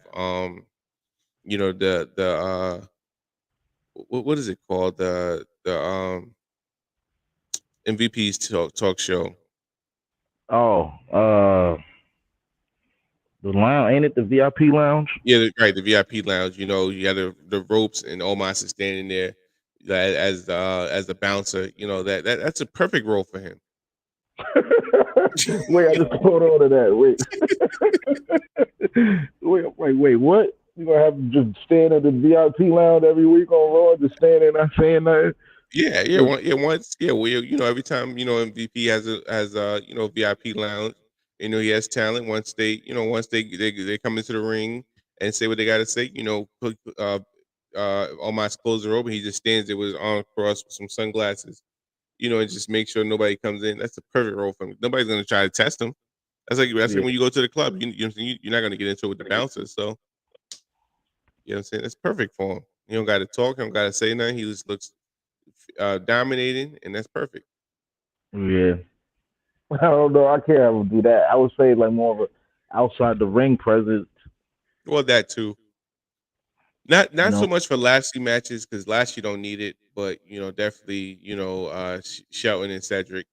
the what is it called, the MVP's talk show. Oh, the lounge ain't it the VIP lounge? Yeah, right, the VIP lounge. You got the ropes, and Omos is standing there as the bouncer. That's a perfect role for him. Wait, I just hold on to that. Wait, what? You gonna have to just stand at the VIP lounge every week on Raw, just standing not saying nothing? Yeah, once, well, every time MVP has a VIP lounge, he has talent. Once they come into the ring and say what they got to say, Omos clothes are open. He just stands there with his arms crossed with some sunglasses, and just make sure nobody comes in. That's the perfect role for him. Nobody's gonna try to test him. That's like Yeah, when you go to the club, you're not gonna get into it with the bouncers. So you know what I'm saying? It's perfect for him. You don't got to talk. You don't got to say nothing. He just looks dominating, and that's perfect. yeah. I don't know. I can't ever do that. I would say like more of a outside the ring presence. Well, that too. Not No. so much for Lashley matches because Lashley don't need it, but definitely Shelton and Cedric.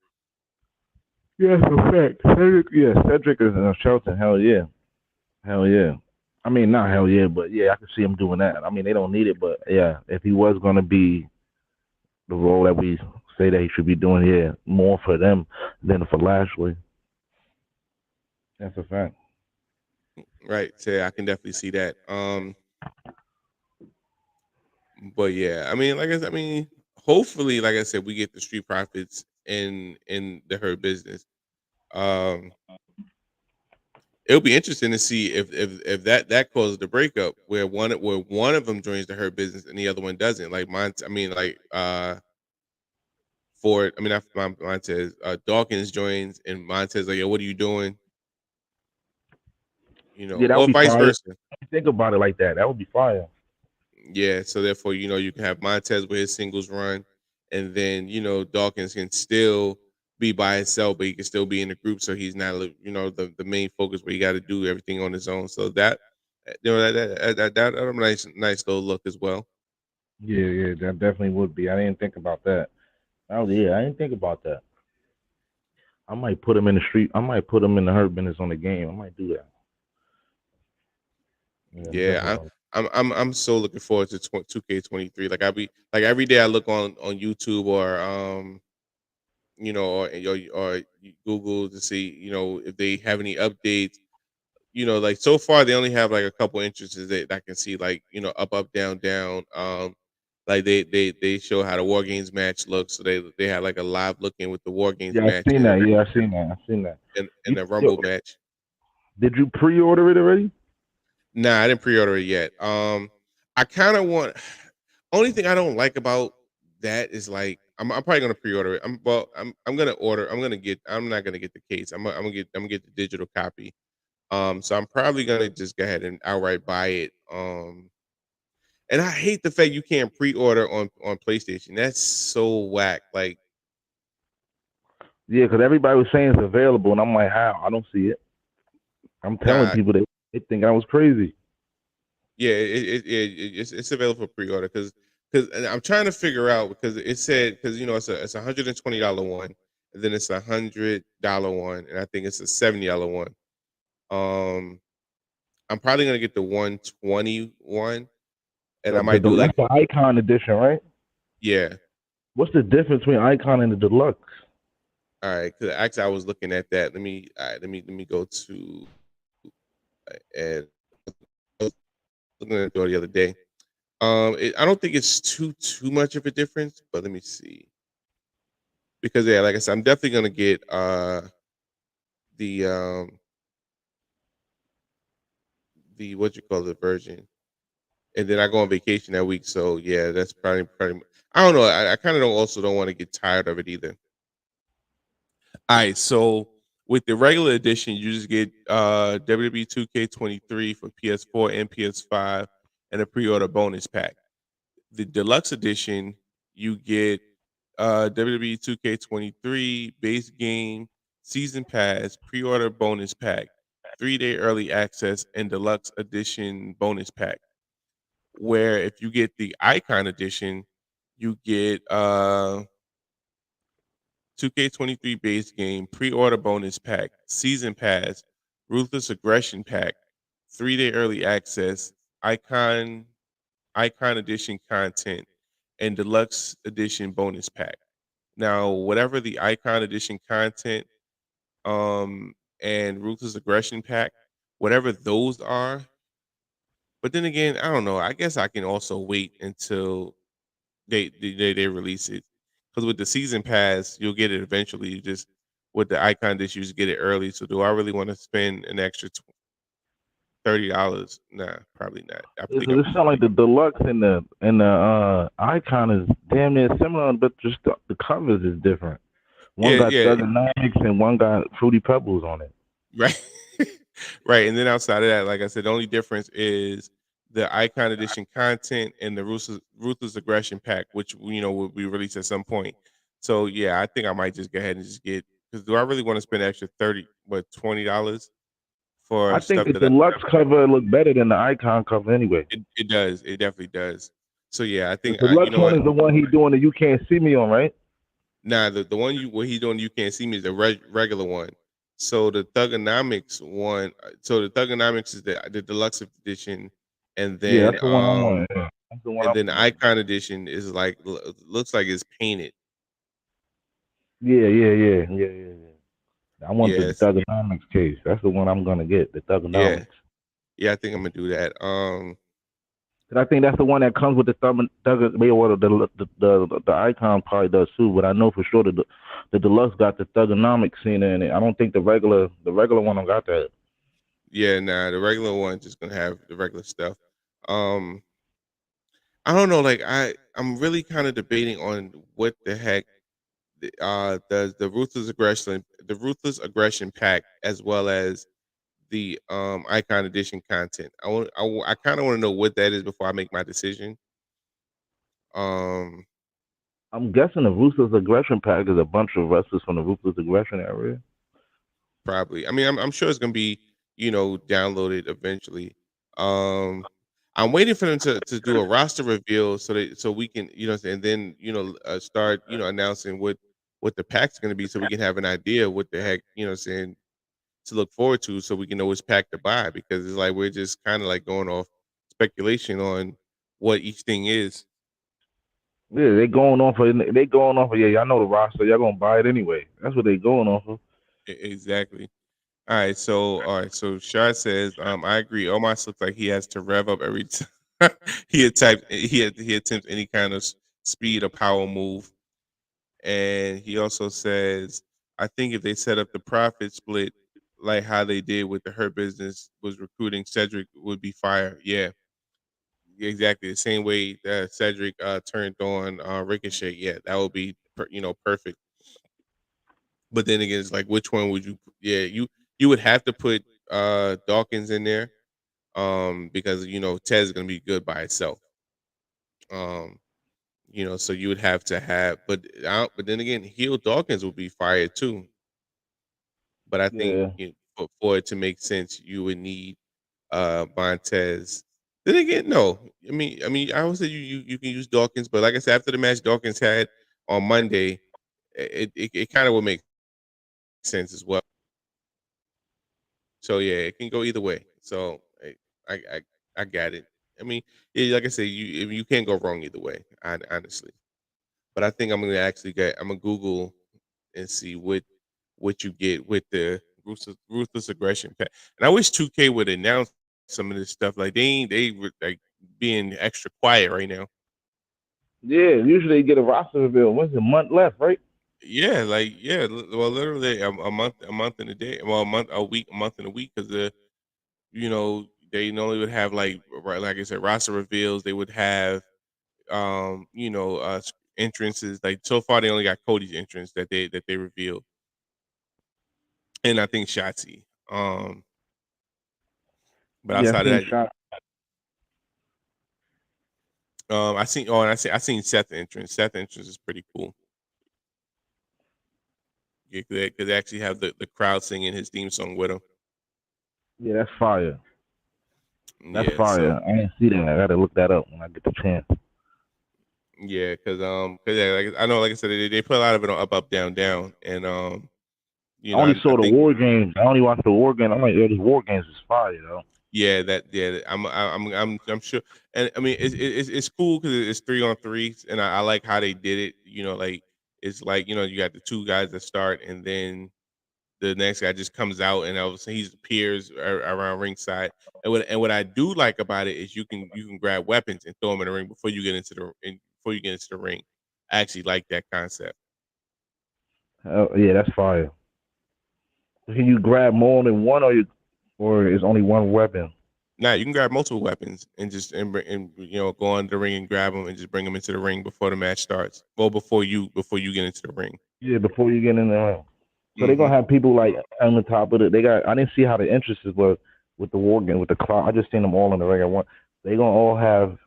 Yes, a fact. Cedric, yeah, Cedric is in Shelton. Hell yeah, hell yeah. I mean, not hell yeah, but yeah, I can see him doing that. I mean, they don't need it, but yeah, if he was gonna be the role that we say that he should be doing, yeah, more for them than for Lashley. That's a fact. Right. So I can definitely see that. But yeah, I mean, hopefully, like I said, we get the Street Profits in the Hurt Business. Um, it'll be interesting to see if that causes the breakup where one of them joins the Hurt Business and the other one doesn't. Like mine, I mean, like Ford. I mean, not Montez. Dawkins joins and Montez like, yo, what are you doing? Yeah, that would Or be vice fire. versa. Think about it like that. That would be fire. Yeah, so therefore, you can have Montez with his singles run, and then Dawkins can still be by himself, but he can still be in the group, so he's not the main focus where he got to do everything on his own. So that that's a nice little look as well. Yeah, yeah, that definitely would be. I didn't think about that. Oh yeah, I didn't think about that. I might put him in the street. I might put him in the Hurt Business on the game. I might do that. Yeah, Yeah, definitely. I'm so looking forward to 2K23. Like I be like every day I look on YouTube or or you Google to see if they have any updates. Like so far they only have like a couple entrances that I can see, like up, up, down, down. Like they show how the War Games match looks. So they had like a live looking with the War Games Yeah, I match seen and that. Yeah, I seen that. I seen that. and the Yo, Rumble match. did you pre-order it already? Nah, I didn't pre-order it yet. I kind of want. Only thing I don't like about that is like I'm probably gonna pre-order it. I'm gonna order. I'm not gonna get the case. I'm gonna get the digital copy. So I'm probably gonna just go ahead and outright buy it. And I hate the fact you can't pre-order on PlayStation. That's so whack. Like, Yeah, because everybody was saying it's available, and I'm like, how? I don't see it. I'm telling nah, people they think I was crazy. yeah, it's available for pre-order because I'm trying to figure out because it said because it's a $120 one and then it's $100 one and I think it's a $70 one. Um, I'm probably gonna get the 120 one and I might do That's like the Icon edition, right? yeah. What's the difference between Icon and the Deluxe? All right, because actually I was looking at that. Let me go to and I was looking at it the other day. I don't think it's too much of a difference, but let me see. Because yeah, like I said, I'm definitely gonna get the the what you call it version, and then I go on vacation that week. So yeah, that's probably. I don't know. I kind of don't want to get tired of it either. All right, so with the regular edition, you just get WWE 2K23 for PS4 and PS5, and a pre-order bonus pack. The deluxe edition, you get WWE 2K23 base game, season pass, pre-order bonus pack, 3-day early access, and deluxe edition bonus pack. Where if you get the Icon edition, you get 2K23 base game, pre-order bonus pack, season pass, ruthless aggression pack, 3-day early access, icon edition content, and deluxe edition bonus pack. Now, whatever the icon edition content and ruthless aggression pack, whatever those are, but then again, I don't know. I guess I can also wait until they release it. Because with the season pass, you'll get it eventually. You just with the icon dish, you just get it early. So do I really want to spend an extra $30? Nah, probably not. I Yeah, think 'cause it sounds like the Deluxe and the Icon is damn near similar, but just the covers is different. One yeah, got yeah, Thugonomics and one got Fruity Pebbles on it. right, right. And then outside of that, like I said, the only difference is the icon edition content and the ruthless aggression pack, which will be released at some point. So yeah, I think I might just go ahead and just get because do I really want to spend an extra $20 I for think stuff the that Deluxe cover look better than the Icon cover anyway. it does. It definitely does. So yeah, I The think you Deluxe know one what? is the one he doing that you can't see me on, right? Nah, the one what he doing you can't see me is the regular one. So the Thugonomics one, so the Thugonomics is the deluxe edition, and Yeah, then that's the one I want. Yeah. That's the one and I'm then the wanting. Icon edition is like looks like it's painted. Yeah. I want the Yes, Thugonomics case. That's the one I'm gonna get. The yeah, Thugonomics. yeah. I think I'm gonna do that. And I think that's the one that comes with the the Icon probably does too. But I know for sure the Deluxe got the Thugonomics scene in it. I don't think the regular one don't got that. Yeah, nah, the regular one just gonna have the regular stuff. Um, I don't know. Like I'm really kind of debating on what the heck the ruthless aggression pack as well as the icon edition content. I kind of want to know what that is before I make my decision. Um, I'm guessing the Ruthless Aggression pack is a bunch of wrestlers from the Ruthless Aggression area. Probably. I mean, I'm sure it's gonna be downloaded eventually. Um, I'm waiting for them to do a roster reveal so we can and then start announcing what the pack's gonna be so we can have an idea what the heck saying to look forward to so we can know which pack to buy because it's like we're just kind of like going off speculation on what each thing is. Yeah, they going off of yeah. Y'all know the roster. Y'all gonna buy it anyway. That's what they going off of. Exactly. All right. So Shad says, I agree. Omos looks like he has to rev up every time. he attempts any kind of speed or power move, and he also says, I think if they set up the profit split like how they did with the Hurt Business was recruiting Cedric would be fire. Yeah, exactly the same way that Cedric turned on Ricochet. Yeah, that would be perfect. But then again, it's like which one would you? Yeah, you would have to put Dawkins in there because Ted's gonna be good by itself. Um, so you would have to have, but then again, heel Dawkins would be fired too. But I think Yeah, for it to make sense, you would need Montez. Then again, no. I would say you can use Dawkins, but like I said, after the match Dawkins had on Monday, it kind of would make sense as well. So yeah, it can go either way. So I got it. I mean, yeah, like I said, you can't go wrong either way. Honestly, but I think I'm gonna Google and see what you get with the ruthless aggression pack. And I wish 2K would announce some of this stuff. Like they were like being extra quiet right now. yeah. Usually they get a roster reveal. When's a month left, right? Yeah, like yeah. Well, literally a month and a day. Well, a month, a week, a month and a week because they normally would have like I said roster reveals. They would have entrances. Like so far, they only got Cody's entrance that they revealed, and I think Shotzi. But Yeah, I outside of seen that, shot. I seen Seth entrance. Seth entrance is pretty cool. Yeah, because they actually have the crowd singing his theme song with him. Yeah, that's fire. That's Yeah, so fire. I didn't see that. I gotta look that up when I get the chance. yeah, because yeah, like I know, like I said, they put a lot of it on up, up, down, down, and I only I saw the think war games. I only watched the war game. I'm like, yo, this war games is fire, though. I'm sure, and I mean it's cool because it's 3 on 3, and I like how they did it. Like it's like you got the two guys that start, and then the next guy just comes out and all of a sudden he appears around ringside. And what I do like about it is you can grab weapons and throw them in the ring before you get into the ring. I actually like that concept. Yeah, that's fire. Can you grab more than one, or is only one weapon? Now you can grab multiple weapons and just and go on the ring and grab them and just bring them into the ring before the match starts. Well, before you get into the ring. Yeah, before you get in there. So they're Hmm. gonna have people like on the top of it. They got. I didn't see how the entrances were with the war game with the clock. I just seen them all in the ring at once. They gonna all have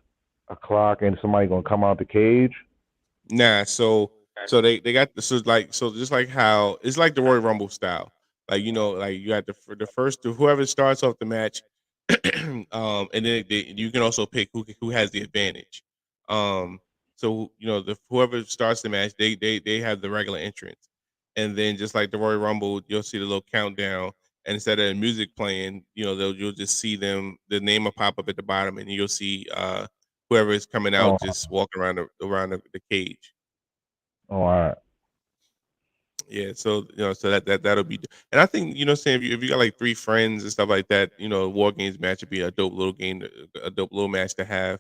a clock and somebody gonna come out the cage. Nah, so they got this is like so just like how it's like the Royal Rumble style. Like like you got the first whoever starts off the match, and then you can also pick who has the advantage. Um, so the whoever starts the match, they have the regular entrance, and then just like the Royal Rumble, you'll see the little countdown, and instead of music playing, you'll just see the name will pop up at the bottom, and you'll see whoever is coming Oh, out just walking around the cage. oh, all right. Yeah, so so that'll be, and I think saying if you got like three friends and stuff like that, war games match would be a dope little game, a dope little match to have,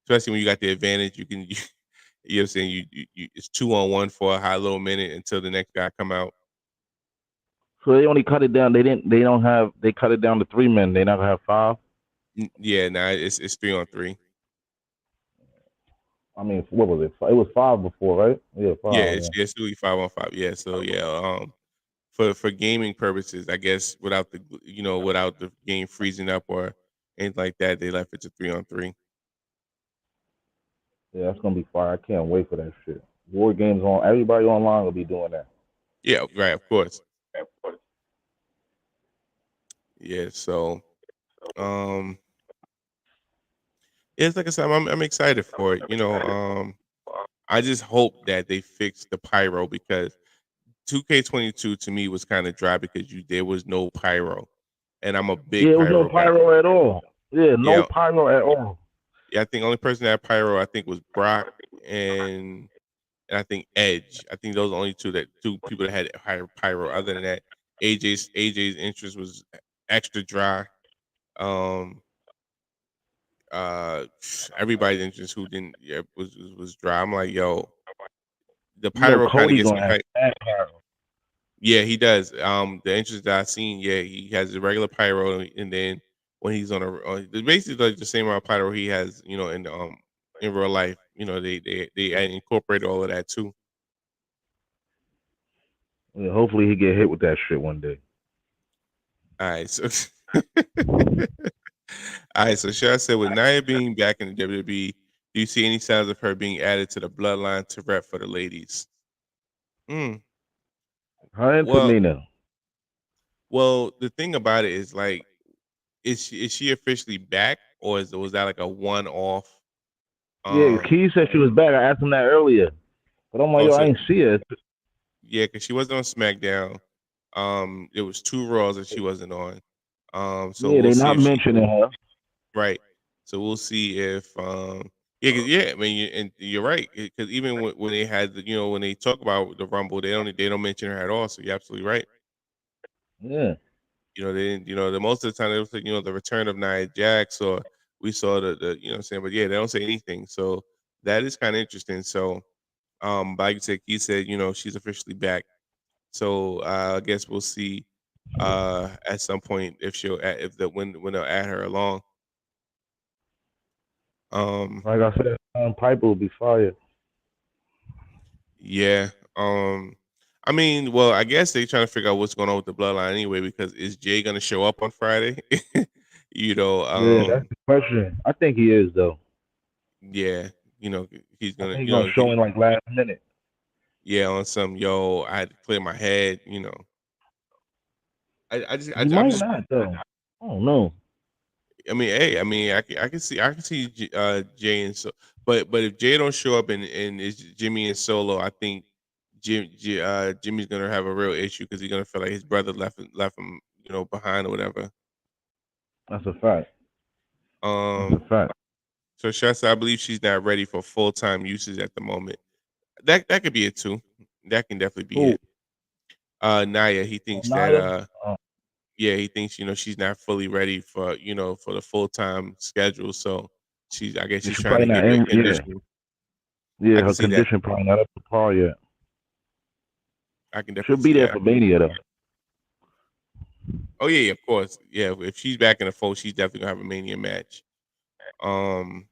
especially when you got the advantage. You can, you know, what I'm saying it's 2 on 1 for a high little minute until the next guy come out. So they only cut it down. They didn't. They don't have. They cut it down to 3 men. They not gonna have five. Yeah, nah, it's 3 on 3. I mean, what was it? It was five before, right? Yeah, Yeah, five. it's Yeah. it's really 5 on 5. Yeah, so yeah, for gaming purposes, I guess without the game freezing up or anything like that, they left it to 3 on 3. Yeah, that's gonna be fire. I can't wait for that shit. War games on. Everybody online will be doing that. Yeah, right, of course. Yeah, so um yeah, it's like I said, I'm excited for it. I just hope that they fix the pyro because 2K22 to me was kind of dry because there was no pyro, and I'm a big Yeah, it was no pyro guy. pyro at all. Yeah, no Yeah, pyro at all. yeah. I think only person that had pyro I think was Brock and and I think Edge. I think those are the only two people that had higher pyro. Other than that, AJ's interest was extra dry. Um, uh, everybody's interest who didn't was dry. I'm like, yo, the You know, pyro kind of Cody gets me gonna have hyped. that pyro. Yeah, he does. The interest that I've seen, yeah, he has the regular pyro, and then when he's basically like the same amount of pyro he has, in real life. They incorporate all of that too. Yeah, hopefully he get hit with that shit one day. All right, so all right, so Shah said, with Nia being back in the WWE, do you see any signs of her being added to the bloodline to rep for the ladies? Mm, Her and well, Tamina. the thing about it is like, is she officially back, or was that like a one off? Yeah, Key said she was back. I asked him that earlier, but I'm like, Oh, yo, I so ain't see her. yeah, because she wasn't on SmackDown. It was 2 Raws that she wasn't on. So Yeah, we'll they see not if she mentioning her. right. So we'll see if yeah. I mean, and you're right, because even when they had when they talk about the Rumble, they don't mention her at all. So you're absolutely right. Yeah, They didn't. The most of the time it was like, the return of Nia Jax, or we saw the what I'm saying, but yeah, they don't say anything. So that is kind of interesting. So but like you said, Keith said, she's officially back. So I guess we'll see at some point if when they'll add her along. Um like I said, Piper will be fired. yeah. I mean, well, I guess they're trying to figure out what's going on with the bloodline anyway, because is Jay gonna show up on Friday? you know, Yeah, that's the question. I think he is though. yeah, he's I gonna, think he's gonna show in like last minute. yeah, on some I had to clear my head. He I'm might just not though. I don't know. I mean, hey, I mean, I can see Jay and so, but if Jay don't show up and it's Jimmy and Solo, I think Jimmy's gonna have a real issue, because he's gonna feel like his brother left him behind or whatever. That's a fact. That's a Um, fact. so Shasta, I believe she's not ready for full-time usage at the moment. That could be it too. That can definitely be Who? it. Naya, he thinks that Naya? yeah, he thinks she's not fully ready for the full-time schedule. So I guess she's She's trying probably to not get the in. Yeah, conditioning. I yeah. can Her see that. condition probably not up to par yet. I can She'll definitely be see there that. for Mania though. Oh yeah, of course. Yeah, if she's back in the fold, she's definitely gonna have a Mania match. Um,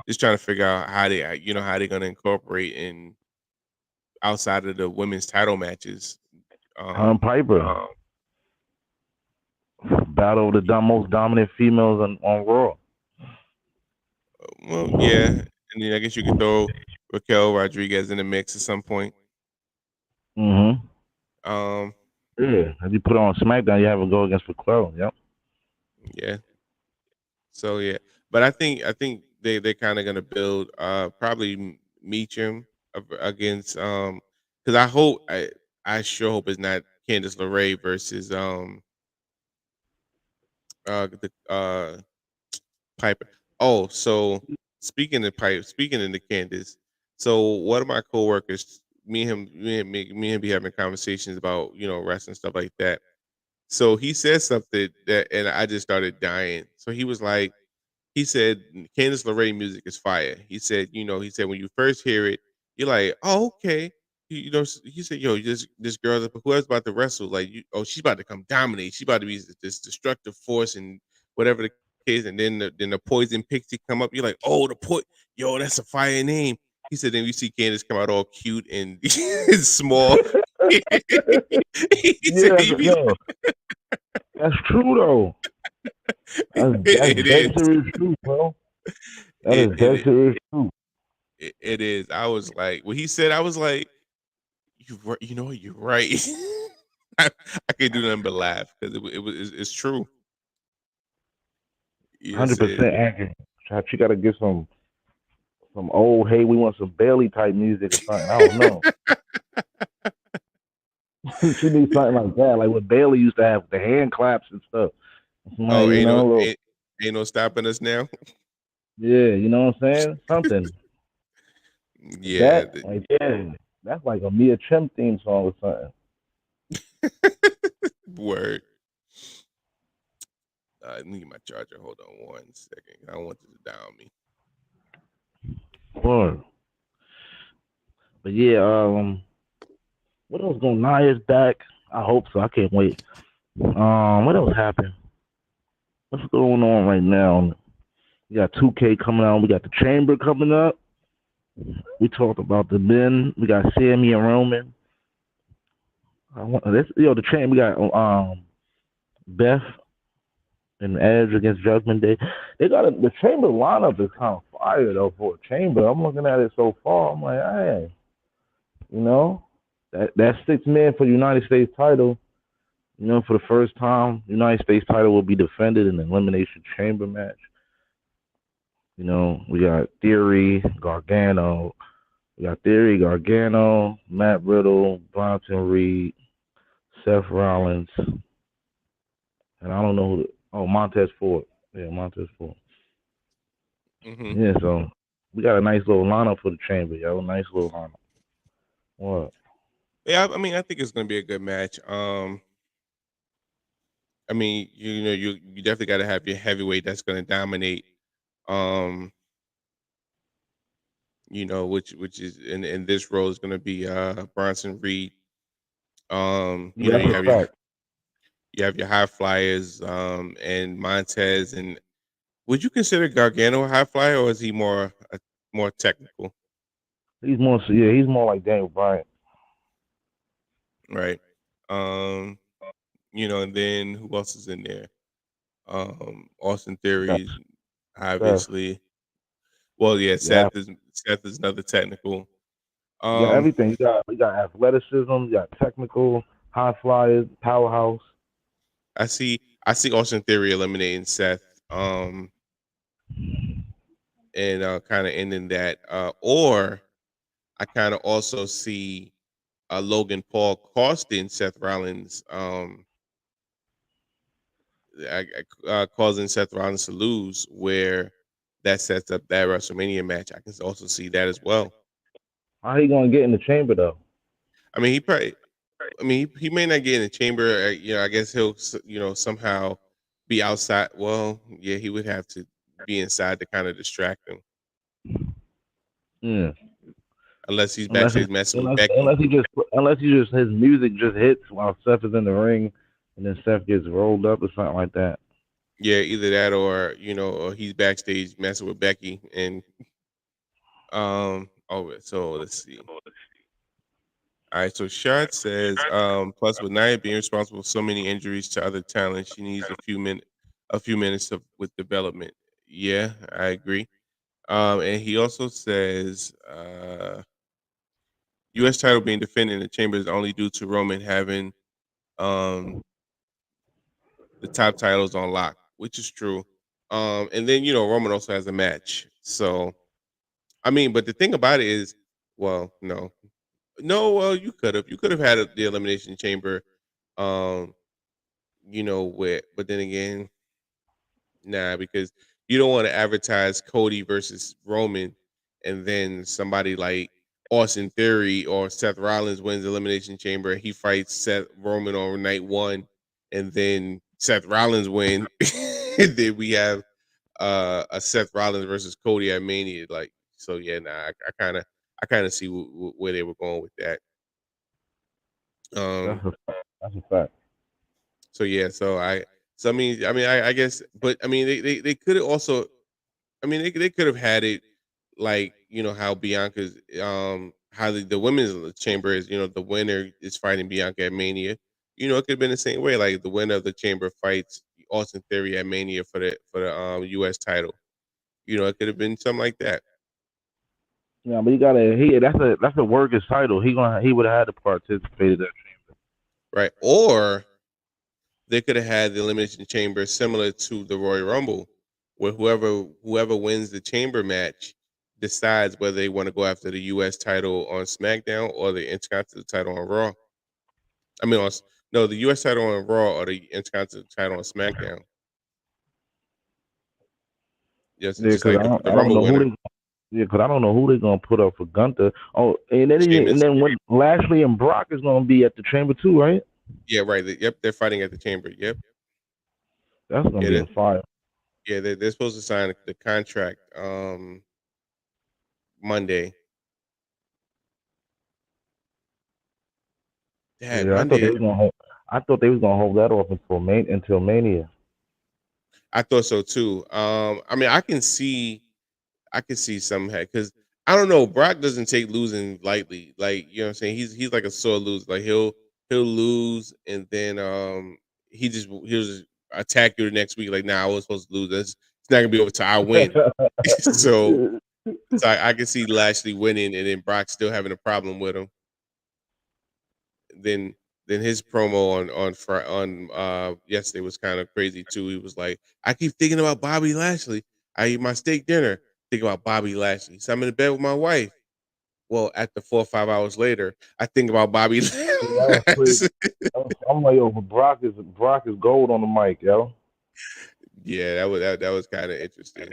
just trying to figure out how they're gonna incorporate in outside of the women's title matches. Her and Um, Piper battle of the most dominant females on Raw. well, yeah, and then I guess you could throw Raquel Rodriguez in the mix at some point. Mm-hmm. Um, Yeah. If you put her on SmackDown, you have her go against Raquel. Yep. yeah. So yeah, but I think they're kind of gonna build probably Meacham against because I sure hope it's not Candice LeRae versus the Piper. Oh, so speaking of the Candice, so one of my coworkers, me and him be having conversations about wrestling stuff like that. So he said something that, and I just started dying. So he said Candice LeRae music is fire. He said when you first hear it, you're like, oh, okay. He said, yo, this girl, whoever's about to wrestle, like, she's about to come dominate. She's about to be this destructive force and whatever the case. And then the Poison Pixie come up. You're like, oh, yo, that's a fire name. He said, then you see Candice come out all cute and small. he said, Yeah, yo, that's true though. That's it dead is. serious truth, bro. That It, is dead it serious truth. it is. I was like, when he said, I was like, you know what, you're right. I can't do nothing but laugh, because it's true. Yes, 100% accurate. She got to get some old, hey, we want some Bailey type music or something. I don't know. She needs something like that, like what Bailey used to have, the hand claps and stuff. Oh, Somebody, you know, little, ain't no stopping us now. yeah, you know what I'm saying? Something. Yeah, That, like, yeah, that's like a Mia Chim theme song or something. word. Let me get my charger. Hold on 1 second. I don't want this to die on me. Word. But yeah, what else going? Nia's back. I hope so. I can't wait. What else happened? What's going on right now? We got 2K coming out. We got the Chamber coming up. We talked about the men. We got Sammy and Roman. The Chamber. We got Beth and Edge against Judgment Day. They got the Chamber lineup is kind of fire though for a Chamber. I'm looking at it so far. I'm like, hey, that 6 man for the United States title. For the first time, the United States title will be defended in an Elimination Chamber match. We got Theory, Gargano. We got Theory, Gargano, Matt Riddle, Bronson Reed, Seth Rollins, and I don't know who. Montez Ford. Yeah, Montez Ford. Mm-hmm. Yeah, so we got a nice little lineup for the Chamber, yo. Nice little lineup. What? Yeah, I mean, I think it's gonna be a good match. I mean, you definitely got to have your heavyweight that's going to dominate. Which is in this role is going to be Bronson Reed. You have your high flyers and Montez. And would you consider Gargano a high flyer, or is he more technical? He's more like Daniel Bryan. Right. And then who else is in there? Austin Theory, obviously. Seth. Well, yeah, Seth is another technical. You got everything. We got athleticism, you got technical, high flyers, powerhouse. I see Austin Theory eliminating Seth, and kind of ending that. Or I kind of also see Logan Paul costing Seth Rollins, causing Seth Rollins to lose, where that sets up that WrestleMania match. I can also see that as well. How he gonna get in the Chamber though? I mean, he may not get in the Chamber. I guess he'll somehow be outside. Well, yeah, he would have to be inside to kind of distract him. Yeah. Unless he's backstage messing with Becky. Unless his music just hits while Seth is in the ring, and then Seth gets rolled up or something like that. Yeah, either that or or he's backstage messing with Becky and so let's see. All right, so Shard says, plus with Nia being responsible for so many injuries to other talent, she needs a few minutes with development. Yeah, I agree. And he also says, U.S. title being defended in the Chamber is only due to Roman having the top titles on lock, which is true. And then Roman also has a match. So, I mean, but the thing about it is, well, no, well, you could have had the Elimination Chamber, but then again, nah, because you don't want to advertise Cody versus Roman, and then somebody like Austin Theory or Seth Rollins wins the Elimination Chamber, he fights Seth Roman on night 1, and then Seth Rollins win, and then we have a Seth Rollins versus Cody at Mania. Like, so yeah, nah, I kind of see where they were going with that. That's a fact. So yeah, I guess, but I mean, they could have also, I mean, they could have had it like how Bianca's how the women's chamber is. The winner is fighting Bianca at Mania. It could have been the same way. Like the winner of the chamber fights Austin Theory at Mania for the U.S. title. It could have been something like that. Yeah, but that's a worker's title. He would have had to participate in that chamber. Right. Or they could have had the Elimination Chamber similar to the Royal Rumble, where whoever wins the chamber match decides whether they want to go after the U.S. title on SmackDown or the Intercontinental title on Raw. I mean, the U.S. title on Raw or the Intercontinental title on SmackDown. Yes, yeah, because I don't know who because I don't know who they're gonna put up for Gunther. Oh, and then when Lashley and Brock is gonna be at the Chamber too, right? Yeah, right. Yep, they're fighting at the Chamber. Yep. That's gonna Yeah, be a fire. they're supposed to sign the contract Monday. Dad, Yeah, I thought they Monday. was gonna hold. I thought they was gonna hold that off until Mania. I thought so too. I mean, I can see some because I don't know. Brock doesn't take losing lightly. Like you know what I'm saying. He's like a sore loser. Like he'll lose and then he'll just attack you the next week. Like nah, I was supposed to lose. It's not gonna be over till I win. so I can see Lashley winning and then Brock still having a problem with him. Then his promo on yesterday was kind of crazy too. He was like, I keep thinking about Bobby Lashley. I eat my steak dinner, think about Bobby Lashley. So I'm in the bed with my wife. Well, after 4 or 5 hours later, I think about Bobby Yeah, that was crazy. Lashley. I'm like, yo, Brock is gold on the mic, yo. Yeah, that was kind of interesting.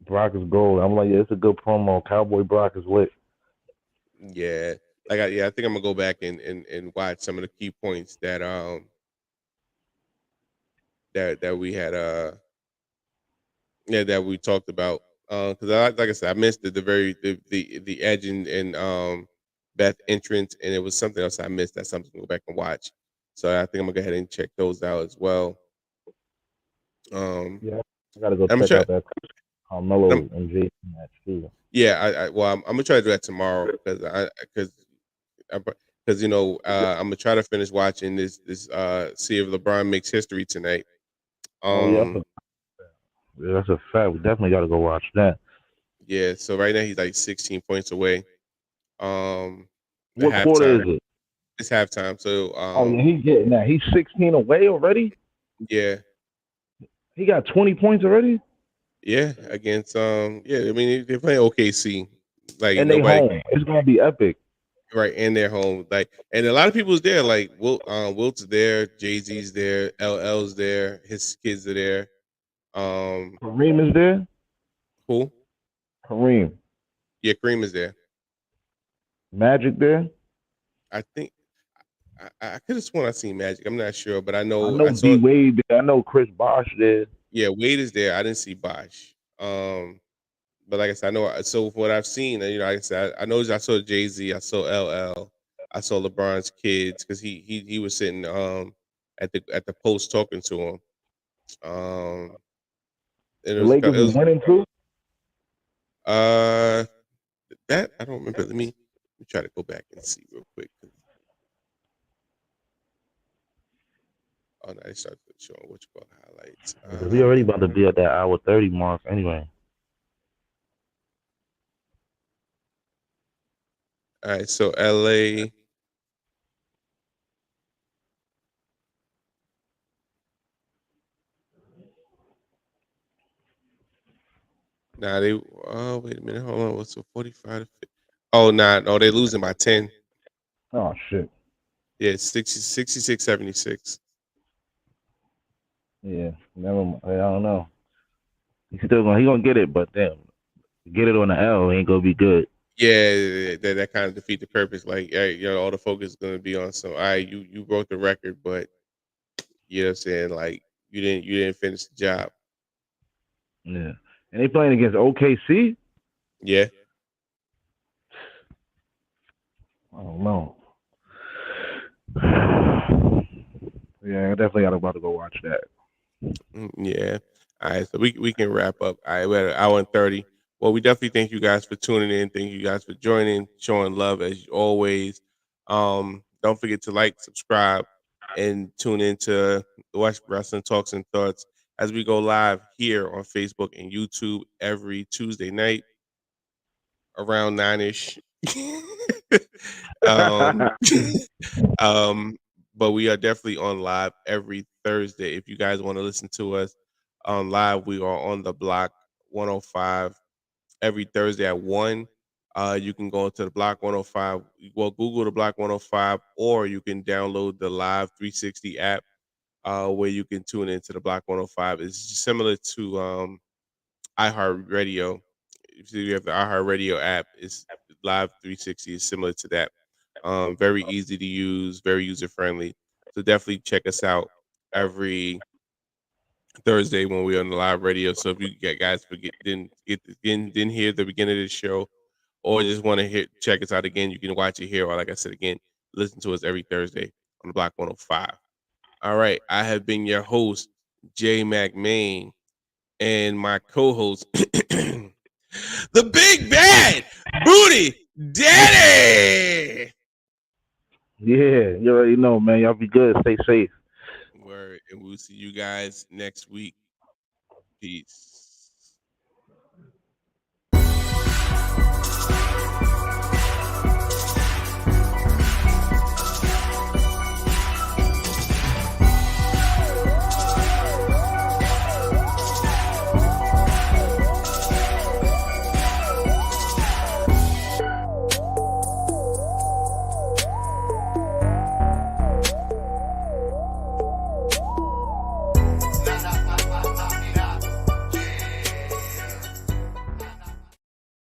Brock is gold. I'm like, yeah, it's a good promo. Cowboy Brock is lit. Yeah, I think I'm gonna go back and watch some of the key points that we had that we talked about. Because like I said, I missed the Edge and Beth entrance, and it was something else I missed. That's something to go back and watch. So I think I'm gonna go ahead and check those out as well. Um, Yeah, I gotta go I'm gonna check try. out that I'm, Carmelo and Jason match too. yeah, I'm gonna try to do that tomorrow because because I'm gonna try to finish watching this see if LeBron makes history tonight. Oh yeah, Um, that's a fact. We definitely gotta go watch that. yeah, so right now he's like 16 points away. At What quarter halftime. is it? It's halftime. So Oh yeah, he's getting that. He's 16 away already. yeah, He got 20 points already, yeah, against yeah, I mean they're playing OKC. Like and they nobody home. It's gonna be epic. right in their home. Like and a lot of people's there. Like Wilt's there, Jay-Z's there, LL's there, his kids are there. Um Kareem is there. who? Kareem, Yeah, Kareem is there. Magic there. I think I could have sworn I seen Magic. I'm not sure, but I I know know I D saw Wade there. I know Chris Bosh there. yeah, Wade is there. I didn't see Bosh. But like I said, I know. So from what I've seen, like I said, I know I saw Jay-Z, I saw LL, I saw LeBron's kids because he was sitting at the post talking to him. Um, and The Lakers it is was winning too. uh that I don't remember. Let me try to go back and see real quick. Oh no, they started showing what you call highlights. We already about to be at that hour 30 mark anyway. All right, so LA. Nah, they. Oh wait a minute, hold on. What's the 45 to 50? Oh nah, no, they're losing by 10. Oh shit. Yeah, it's 66-76. Yeah, never mind. I don't know. He gonna get it, but damn, get it on the L ain't gonna be good. Yeah, that kind of defeat the purpose. Like, hey, all the focus is gonna be on some. All right, you broke the record, but you know what I'm saying. Like, you didn't finish the job. Yeah, and they playing against OKC. Yeah, I don't know. Yeah, I definitely got about to go watch that. yeah. All right, so we can wrap up. All right, we're at an hour and 30. Well, we definitely thank you guys for tuning in. Thank you guys for joining, showing love as always. Don't forget to like, subscribe, and tune into the Watch Wrestling Talks and Thoughts as we go live here on Facebook and YouTube every Tuesday night around 9ish. um, um, but we are definitely on live every Thursday. If you guys want to listen to us on live, we are on the block 105 every Thursday at 1. You can go to the block 105. Well, Google the block 105, or you can download the Live 360 app where you can tune into the block 105. It's similar to iHeartRadio. If you have the iHeartRadio app, it's Live 360 is similar to that. Very easy to use, very user friendly. So definitely check us out every Thursday when we're on the live radio. So if you guys didn't hear the beginning of the show, or just want to check us out again, you can watch it here. Or like I said again, listen to us every Thursday on the Block 105. All right, I have been your host, Jay McMain, and my co-host, the Big Bad Booty Daddy. Yeah, you already know, man. Y'all be good. Stay safe. Word, and we'll see you guys next week. Peace.